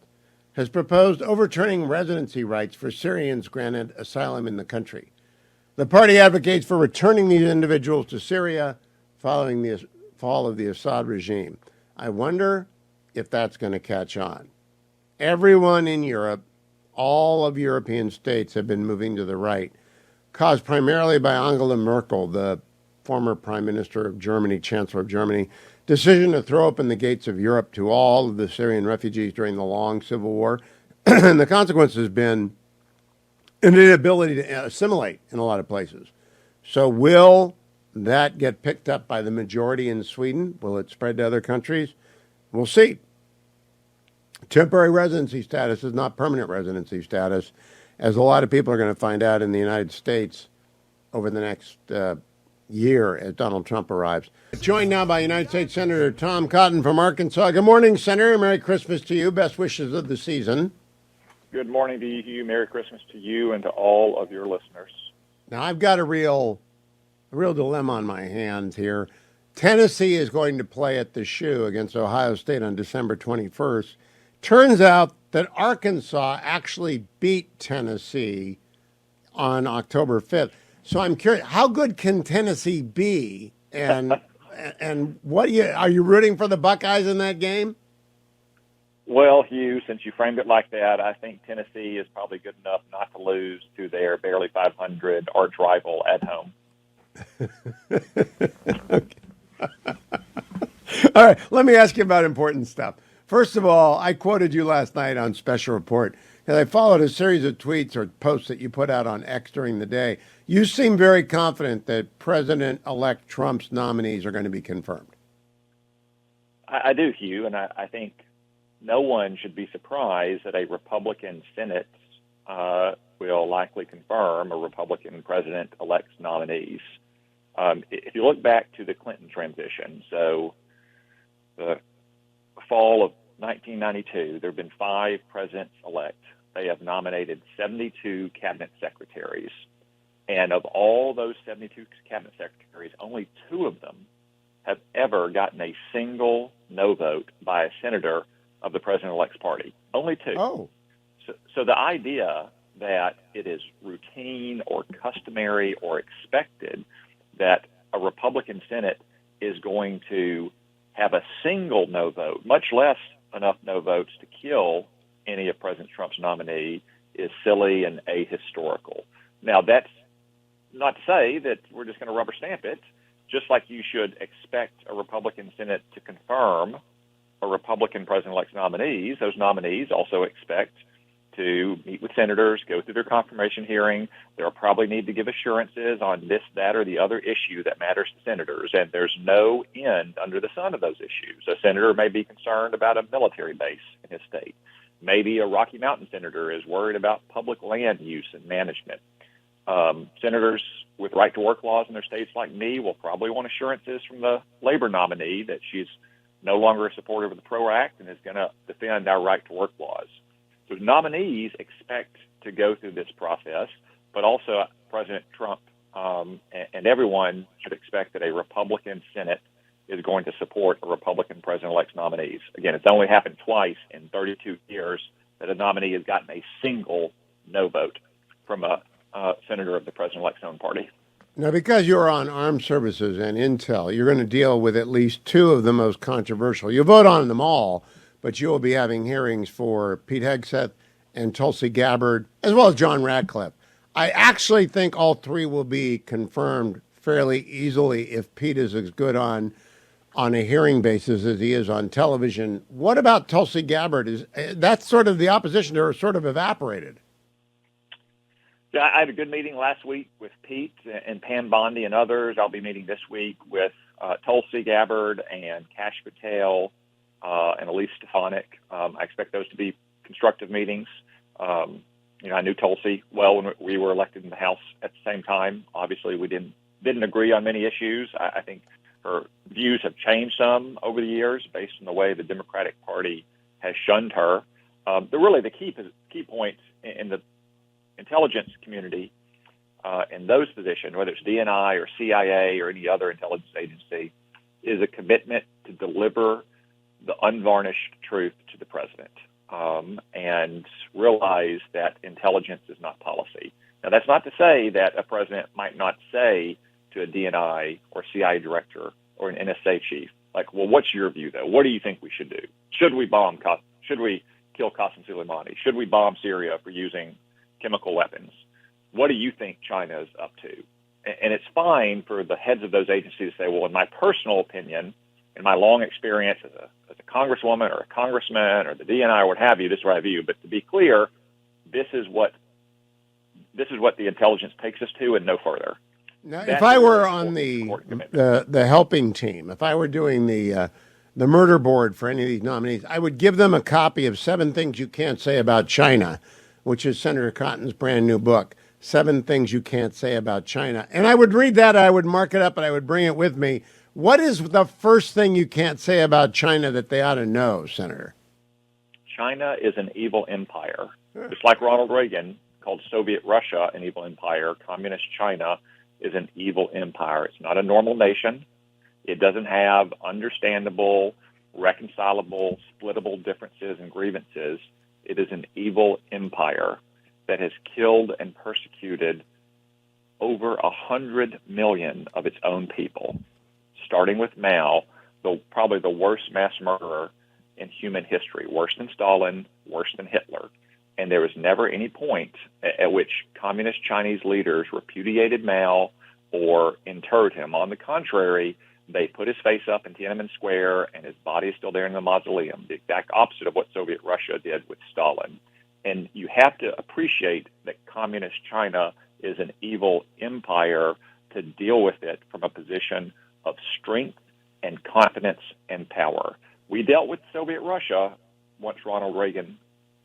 has proposed overturning residency rights for Syrians granted asylum in the country. The party advocates for returning these individuals to Syria following the fall of the Assad regime. I wonder if that's going to catch on. Everyone in Europe, all of European states have been moving to the right, caused primarily by Angela Merkel, the former Prime Minister of Germany, Chancellor of Germany, decision to throw open the gates of Europe to all of the Syrian refugees during the long civil war. And the consequence has been an inability to assimilate in a lot of places. So will that get picked up by the majority in Sweden? Will it spread to other countries? We'll see. Temporary residency status is not permanent residency status, as a lot of people are going to find out in the United States over the next year as Donald Trump arrives. Joined now by United States Senator Tom Cotton from Arkansas. Good morning, Senator. Merry Christmas to you. Best wishes of the season. Good morning to you, Hugh. Merry Christmas to you and to all of your listeners. Now, I've got a real dilemma on my hands here. Tennessee is going to play at the Shoe against Ohio State on December 21st. Turns out that Arkansas actually beat Tennessee on October 5th. So I'm curious, how good can Tennessee be? And are you rooting for the Buckeyes in that game? Well, Hugh, since you framed it like that, I think Tennessee is probably good enough not to lose to their barely 500 arch rival at home. All right, let me ask you about important stuff. First of all, I quoted you last night on Special Report because I followed a series of tweets or posts that you put out on X during the day. You seem very confident that President-elect Trump's nominees are going to be confirmed. I do, Hugh, and I think no one should be surprised that a Republican Senate will likely confirm a Republican president-elect's nominees. If you look back to the Clinton transition, so the fall of 1992, there have been 5 presidents-elect. They have nominated 72 cabinet secretaries. And of all those 72 cabinet secretaries, only 2 of them have ever gotten a single no vote by a senator of the president-elect's party. Only 2. Oh. So the idea that it is routine or customary or expected that a Republican Senate is going to have a single no vote, much less enough no votes to kill any of President Trump's nominee, is silly and ahistorical. Now, that's not to say that we're just going to rubber stamp it, just like you should expect a Republican Senate to confirm a Republican president-elect's nominees. Those nominees also expect to meet with senators, go through their confirmation hearing. They'll probably need to give assurances on this, that, or the other issue that matters to senators, and there's no end under the sun of those issues. A senator may be concerned about a military base in his state. Maybe a Rocky Mountain senator is worried about public land use and management. Senators with right-to-work laws in their states like me will probably want assurances from the labor nominee that she's no longer a supporter of the PRO Act and is going to defend our right-to-work laws. So nominees expect to go through this process, but also President Trump and everyone should expect that a Republican Senate is going to support a Republican president-elect's nominees. Again, it's only happened twice in 32 years that a nominee has gotten a single no vote from a senator of the president-elect's own party. Now, because you're on armed services and intel, you're going to deal with at least 2 of the most controversial. You'll vote on them all, but you will be having hearings for Pete Hegseth and Tulsi Gabbard, as well as John Radcliffe. I actually think all 3 will be confirmed fairly easily if Pete is as good on a hearing basis as he is on television. What about Tulsi Gabbard? That's sort of the opposition to her sort of evaporated. Yeah, I had a good meeting last week with Pete and Pam Bondi and others. I'll be meeting this week with Tulsi Gabbard and Kash Patel and Elise Stefanik. I expect those to be constructive meetings. I knew Tulsi well when we were elected in the House at the same time. Obviously, we didn't agree on many issues. I think her views have changed some over the years based on the way the Democratic Party has shunned her. The key point in the intelligence community in those positions, whether it's DNI or CIA or any other intelligence agency, is a commitment to deliver the unvarnished truth to the president and realize that intelligence is not policy. Now, that's not to say that a president might not say to a DNI or CIA director or an NSA chief, like, well, what's your view, though? What do you think we should do? Should we kill Qasem Soleimani? Should we bomb Syria for using chemical weapons? What do you think China is up to? And it's fine for the heads of those agencies to say, well, in my personal opinion, in my long experience as a congresswoman or a congressman or the DNI or what have you, this is what I view. But to be clear, this is what the intelligence takes us to and no further. Now, if I were on the helping team, if I were doing the murder board for any of these nominees, I would give them a copy of 7 Things You Can't Say About China, which is Senator Cotton's brand new book, 7 Things You Can't Say About China. And I would read that, I would mark it up, and I would bring it with me. What is the first thing you can't say about China that they ought to know, Senator? China is an evil empire. Just like Ronald Reagan called Soviet Russia an evil empire, Communist China is an evil empire. It's not a normal nation. It doesn't have understandable, reconcilable, splittable differences and grievances. It is an evil empire that has killed and persecuted over 100 million of its own people, starting with Mao, probably the worst mass murderer in human history, worse than Stalin, worse than Hitler. And there was never any point at which communist Chinese leaders repudiated Mao or interred him. On the contrary, they put his face up in Tiananmen Square, and his body is still there in the mausoleum, the exact opposite of what Soviet Russia did with Stalin. And you have to appreciate that communist China is an evil empire to deal with it from a position of strength and confidence and power. We dealt with Soviet Russia once Ronald Reagan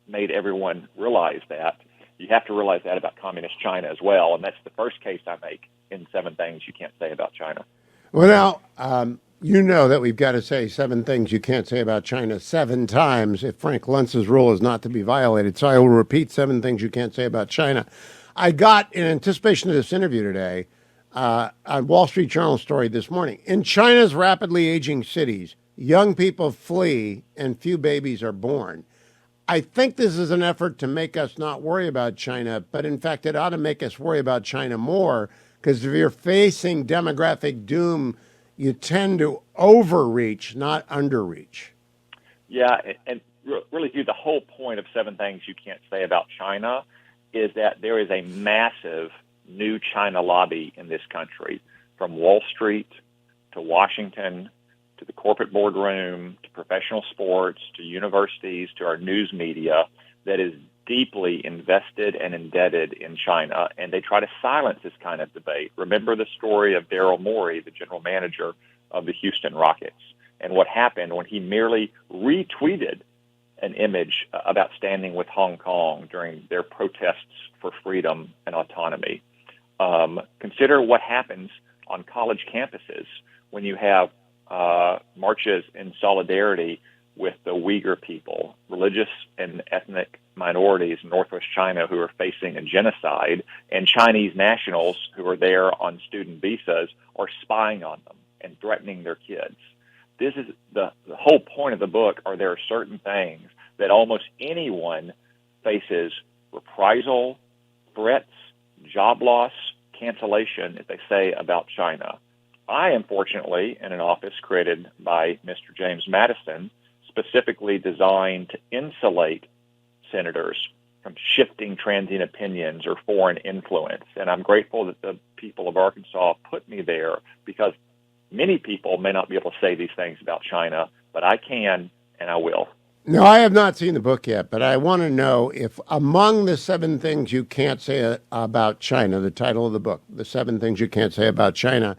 made everyone realize that. You have to realize that about communist China as well, and that's the first case I make in 7 Things You Can't Say About China. Well, now, you know that we've got to say 7 things you can't say about China 7 times if Frank Luntz's rule is not to be violated. So I will repeat 7 things you can't say about China. I got, in anticipation of this interview today, a Wall Street Journal story this morning. In China's rapidly aging cities, young people flee and few babies are born. I think this is an effort to make us not worry about China, but in fact, it ought to make us worry about China more, because if you're facing demographic doom, you tend to overreach, not underreach. Yeah, and really, Hugh, the whole point of 7 Things You Can't Say About China is that there is a massive new China lobby in this country, from Wall Street to Washington to the corporate boardroom to professional sports to universities to our news media, that is deeply invested and indebted in China, and they try to silence this kind of debate. Remember the story of Daryl Morey, the general manager of the Houston Rockets, and what happened when he merely retweeted an image about standing with Hong Kong during their protests for freedom and autonomy. Consider what happens on college campuses when you have marches in solidarity with the Uyghur people, religious and ethnic minorities in northwest China who are facing a genocide, and Chinese nationals who are there on student visas are spying on them and threatening their kids. This is the whole point of the book. There are certain things that almost anyone faces reprisal, threats, job loss, cancellation, if they say about China. I am fortunately in an office created by Mr. James Madison, specifically designed to insulate senators from shifting transient opinions or foreign influence. And I'm grateful that the people of Arkansas put me there, because many people may not be able to say these things about China, but I can, and I will. No, I have not seen the book yet, but I want to know if among the 7 things you can't say about China, the title of the book, the 7 things you can't say about China,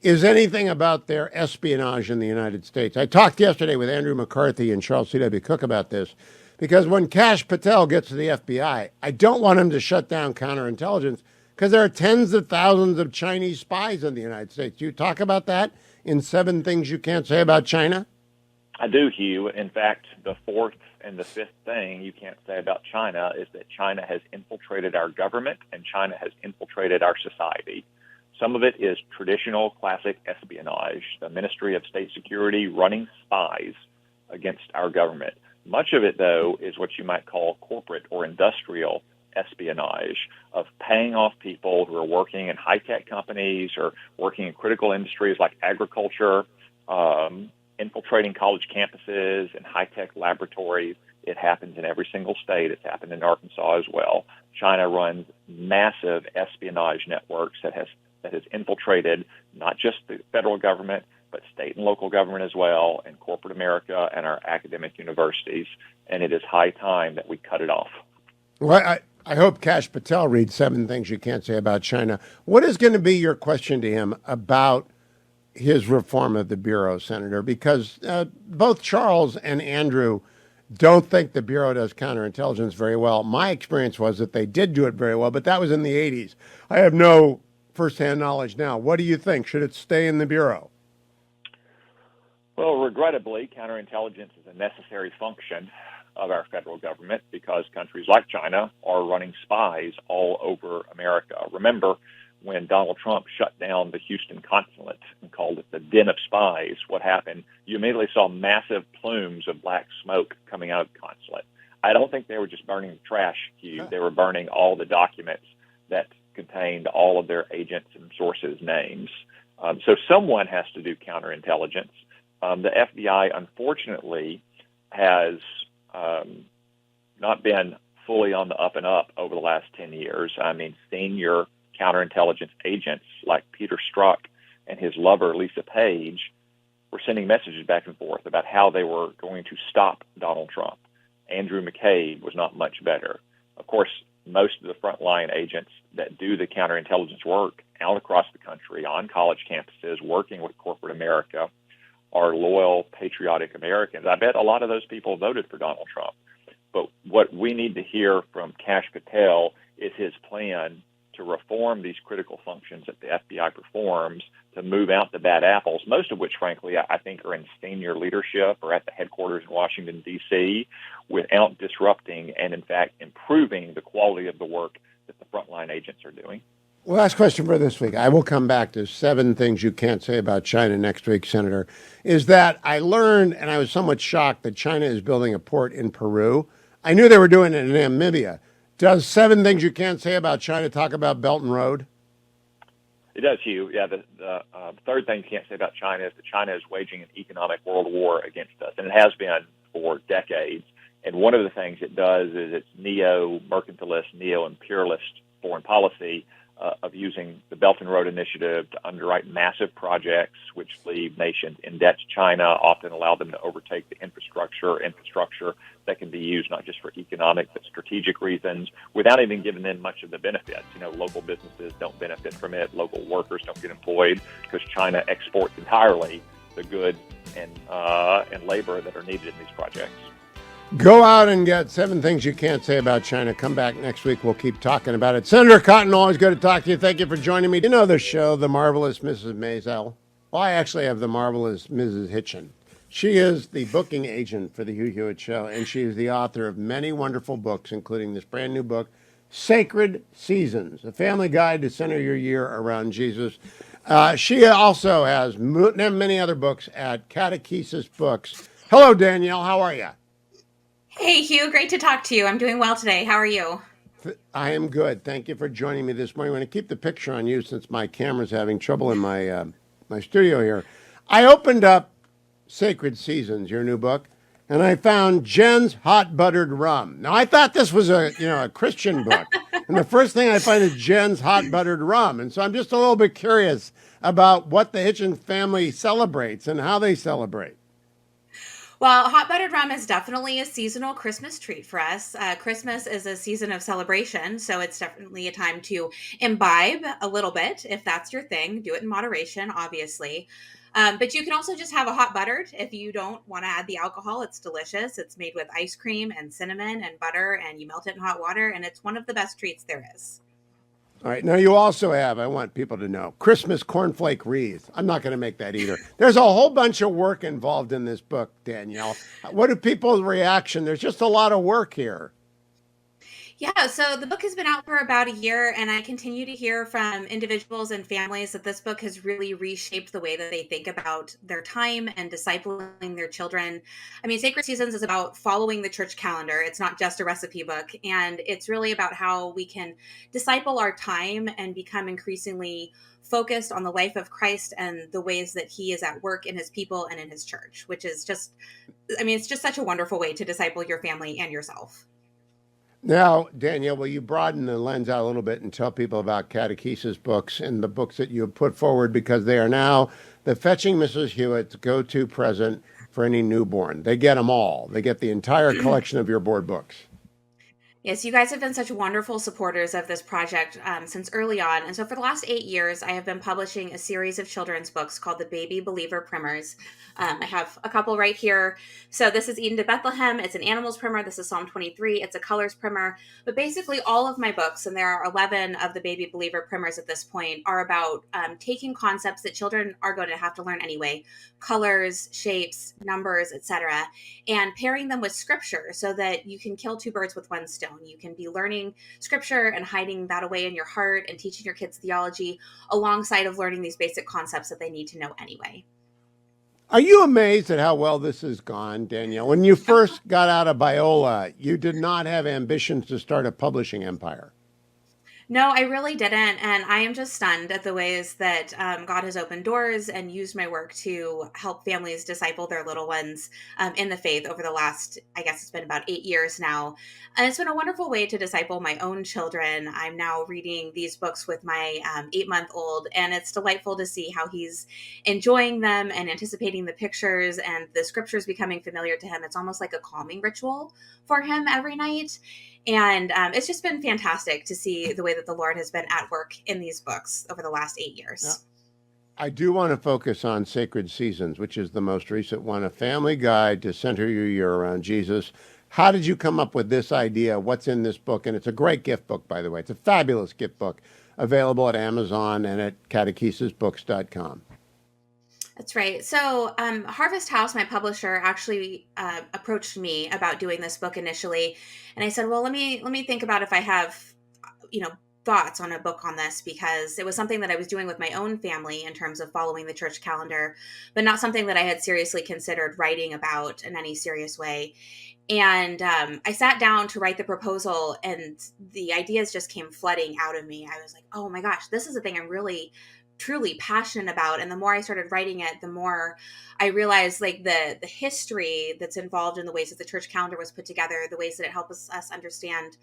is anything about their espionage in the United States. I talked yesterday with Andrew McCarthy and Charles C.W. Cook about this, because when Kash Patel gets to the FBI, I don't want him to shut down counterintelligence, because there are tens of thousands of Chinese spies in the United States. Do you talk about that in 7 things you can't say about China? I do, Hugh. In fact, the 4th and the 5th thing you can't say about China is that China has infiltrated our government and China has infiltrated our society. Some of it is traditional, classic espionage, the Ministry of State Security running spies against our government. Much of it, though, is what you might call corporate or industrial espionage, of paying off people who are working in high-tech companies or working in critical industries like agriculture, infiltrating college campuses and high-tech laboratories. It happens in every single state. It's happened in Arkansas as well. China runs massive espionage networks that has infiltrated not just the federal government, but state and local government as well, and corporate America and our academic universities. And it is high time that we cut it off. Well, I hope Kash Patel reads 7 things you can't say about China. What is going to be your question to him about his reform of the Bureau, Senator? Because both Charles and Andrew don't think the Bureau does counterintelligence very well. My experience was that they did do it very well, but that was in the 80s. I have no firsthand knowledge now. What do you think? Should it stay in the Bureau? Well, regrettably, counterintelligence is a necessary function of our federal government, because countries like China are running spies all over America. Remember when Donald Trump shut down the Houston consulate and called it the den of spies. What happened? You immediately saw massive plumes of black smoke coming out of the consulate. I don't think they were just burning the trash, Hugh. They were burning all the documents that contained all of their agents and sources' names. So someone has to do counterintelligence. The FBI, unfortunately, has not been fully on the up and up over the last 10 years. I mean, senior counterintelligence agents like Peter Strzok and his lover, Lisa Page, were sending messages back and forth about how they were going to stop Donald Trump. Andrew McCabe was not much better. Of course, most of the frontline agents that do the counterintelligence work out across the country on college campuses working with corporate America are loyal, patriotic Americans. I bet a lot of those people voted for Donald Trump. But what we need to hear from Kash Patel is his plan to reform these critical functions that the FBI performs to move out the bad apples, most of which, frankly, I think are in senior leadership or at the headquarters in Washington, D.C., without disrupting and, in fact, improving the quality of the work that the frontline agents are doing. Well, last question for this week. I will come back to 7 things you can't say about China next week, Senator. Is that I learned, and I was somewhat shocked, that China is building a port in Peru. I knew they were doing it in Namibia. Does 7 things you can't say about China talk about Belt and Road? It does, Hugh. Yeah, the third thing you can't say about China is that China is waging an economic world war against us, and it has been for decades. And one of the things it does is its neo-mercantilist, neo-imperialist foreign policy of using the Belt and Road Initiative to underwrite massive projects which leave nations in debt to China, often allow them to overtake the infrastructure that can be used not just for economic but strategic reasons without even giving them much of the benefits. You know, local businesses don't benefit from it. Local workers don't get employed because China exports entirely the goods and labor that are needed in these projects. Go out and get 7 things you can't say about China. Come back next week. We'll keep talking about it. Senator Cotton, always good to talk to you. Thank you for joining me. You know the show, The Marvelous Mrs. Maisel? Well, I actually have The Marvelous Mrs. Hitchin. She is the booking agent for the Hugh Hewitt Show, and she is the author of many wonderful books, including this brand new book, Sacred Seasons, a family guide to center your year around Jesus. She also has many other books at Catechesis Books. Hello, Danielle. How are you? Hey, Hugh. Great to talk to you. I'm doing well today. How are you? I am good. Thank you for joining me this morning. I'm going to keep the picture on you since my camera's having trouble in my studio here. I opened up Sacred Seasons, your new book, and I found Jen's Hot Buttered Rum. Now, I thought this was a Christian book, and the first thing I find is Jen's Hot Buttered Rum, and so I'm just a little bit curious about what the Hitchin family celebrates and how they celebrate. Well, hot buttered rum is definitely a seasonal Christmas treat for us. Christmas is a season of celebration, so it's definitely a time to imbibe a little bit. If that's your thing, do it in moderation, obviously. But you can also just have a hot buttered if you don't want to add the alcohol. It's delicious. It's made with ice cream and cinnamon and butter, and you melt it in hot water, and it's one of the best treats there is. All right. Now, you also have, I want people to know, Christmas cornflake wreath. I'm not going to make that either. There's a whole bunch of work involved in this book, Danielle. What are people's reaction? There's just a lot of work here. Yeah, so the book has been out for about a year, and I continue to hear from individuals and families that this book has really reshaped the way that they think about their time and discipling their children. I mean, Sacred Seasons is about following the church calendar. It's not just a recipe book, and it's really about how we can disciple our time and become increasingly focused on the life of Christ and the ways that he is at work in his people and in his church, which is just, I mean, it's just such a wonderful way to disciple your family and yourself. Now, Danielle, will you broaden the lens out a little bit and tell people about Catechesis Books and the books that you have put forward, because they are now the Fetching Mrs. Hewitt's go-to present for any newborn. They get them all. They get the entire collection of your board books. Yes, you guys have been such wonderful supporters of this project since early on. And so for the last 8 years, I have been publishing a series of children's books called the Baby Believer Primers. I have a couple right here. So this is Eden to Bethlehem. It's an animals primer. This is Psalm 23. It's a colors primer. But basically all of my books, and there are 11 of the Baby Believer primers at this point, are about taking concepts that children are going to have to learn anyway, colors, shapes, numbers, etc., and pairing them with scripture so that you can kill 2 birds with 1 stone. known. You can be learning scripture and hiding that away in your heart and teaching your kids theology alongside of learning these basic concepts that they need to know anyway. Are you amazed at how well this has gone, Danielle? When you first got out of Biola, you did not have ambitions to start a publishing empire. No, I really didn't. And I am just stunned at the ways that God has opened doors and used my work to help families disciple their little ones in the faith over the last, I guess it's been about 8 years now. And it's been a wonderful way to disciple my own children. I'm now reading these books with my 8-month-old, and it's delightful to see how he's enjoying them and anticipating the pictures and the scriptures becoming familiar to him. It's almost like a calming ritual for him every night. And it's just been fantastic to see the way that the Lord has been at work in these books over the last 8 years. Now, I do want to focus on Sacred Seasons, which is the most recent one, a family guide to center your year around Jesus. How did you come up with this idea? What's in this book? And it's a great gift book, by the way. It's a fabulous gift book, available at Amazon and at catechesisbooks.com. That's right. So Harvest House, my publisher, actually approached me about doing this book initially. And I said, well, let me think about if I have, thoughts on a book on this, because it was something that I was doing with my own family in terms of following the church calendar, but not something that I had seriously considered writing about in any serious way. And I sat down to write the proposal, and the ideas just came flooding out of me. I was like, oh my gosh, this is a thing I'm really truly passionate about. And the more I started writing it, the more I realized like the history that's involved in the ways that the church calendar was put together, the ways that it helps us understand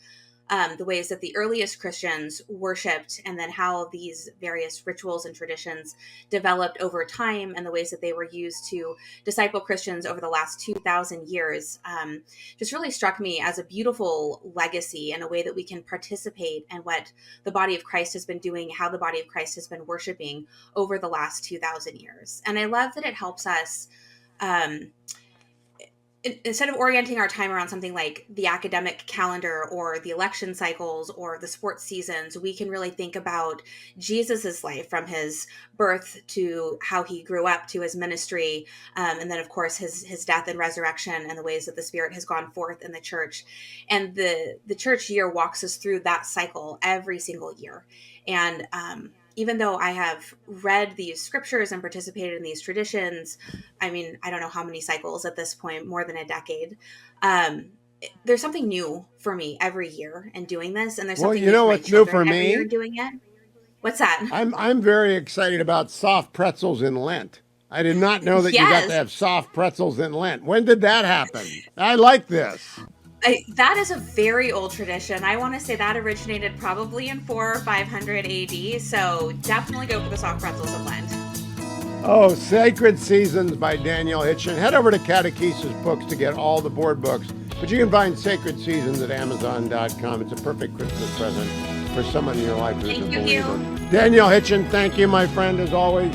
the ways that the earliest Christians worshiped, and then how these various rituals and traditions developed over time, and the ways that they were used to disciple Christians over the last 2,000 years, just really struck me as a beautiful legacy and a way that we can participate in what the body of Christ has been doing, how the body of Christ has been worshiping over the last 2,000 years. And I love that it helps us instead of orienting our time around something like the academic calendar or the election cycles or the sports seasons, we can really think about Jesus's life from his birth to how he grew up to his ministry. And then of course his death and resurrection, and the ways that the Spirit has gone forth in the church. And the church year walks us through that cycle every single year. And, even though I have read these scriptures and participated in these traditions, I mean, I don't know how many cycles at this point, more than a decade. There's something new for me every year in doing this, and there's something you know what's new for me? Year doing it. What's that? I'm very excited about soft pretzels in Lent. I did not know that you got to have soft pretzels in Lent. When did that happen? I like this. That is a very old tradition. I want to say that originated probably in 400 or 500 AD. So definitely go for the soft pretzels of Lent. Oh, Sacred Seasons by Danielle Hitchen. Head over to Catechesis Books to get all the board books. But you can find Sacred Seasons at Amazon.com. It's a perfect Christmas present for someone in your life who's a believer. Thank you. Danielle Hitchen, thank you, my friend, as always.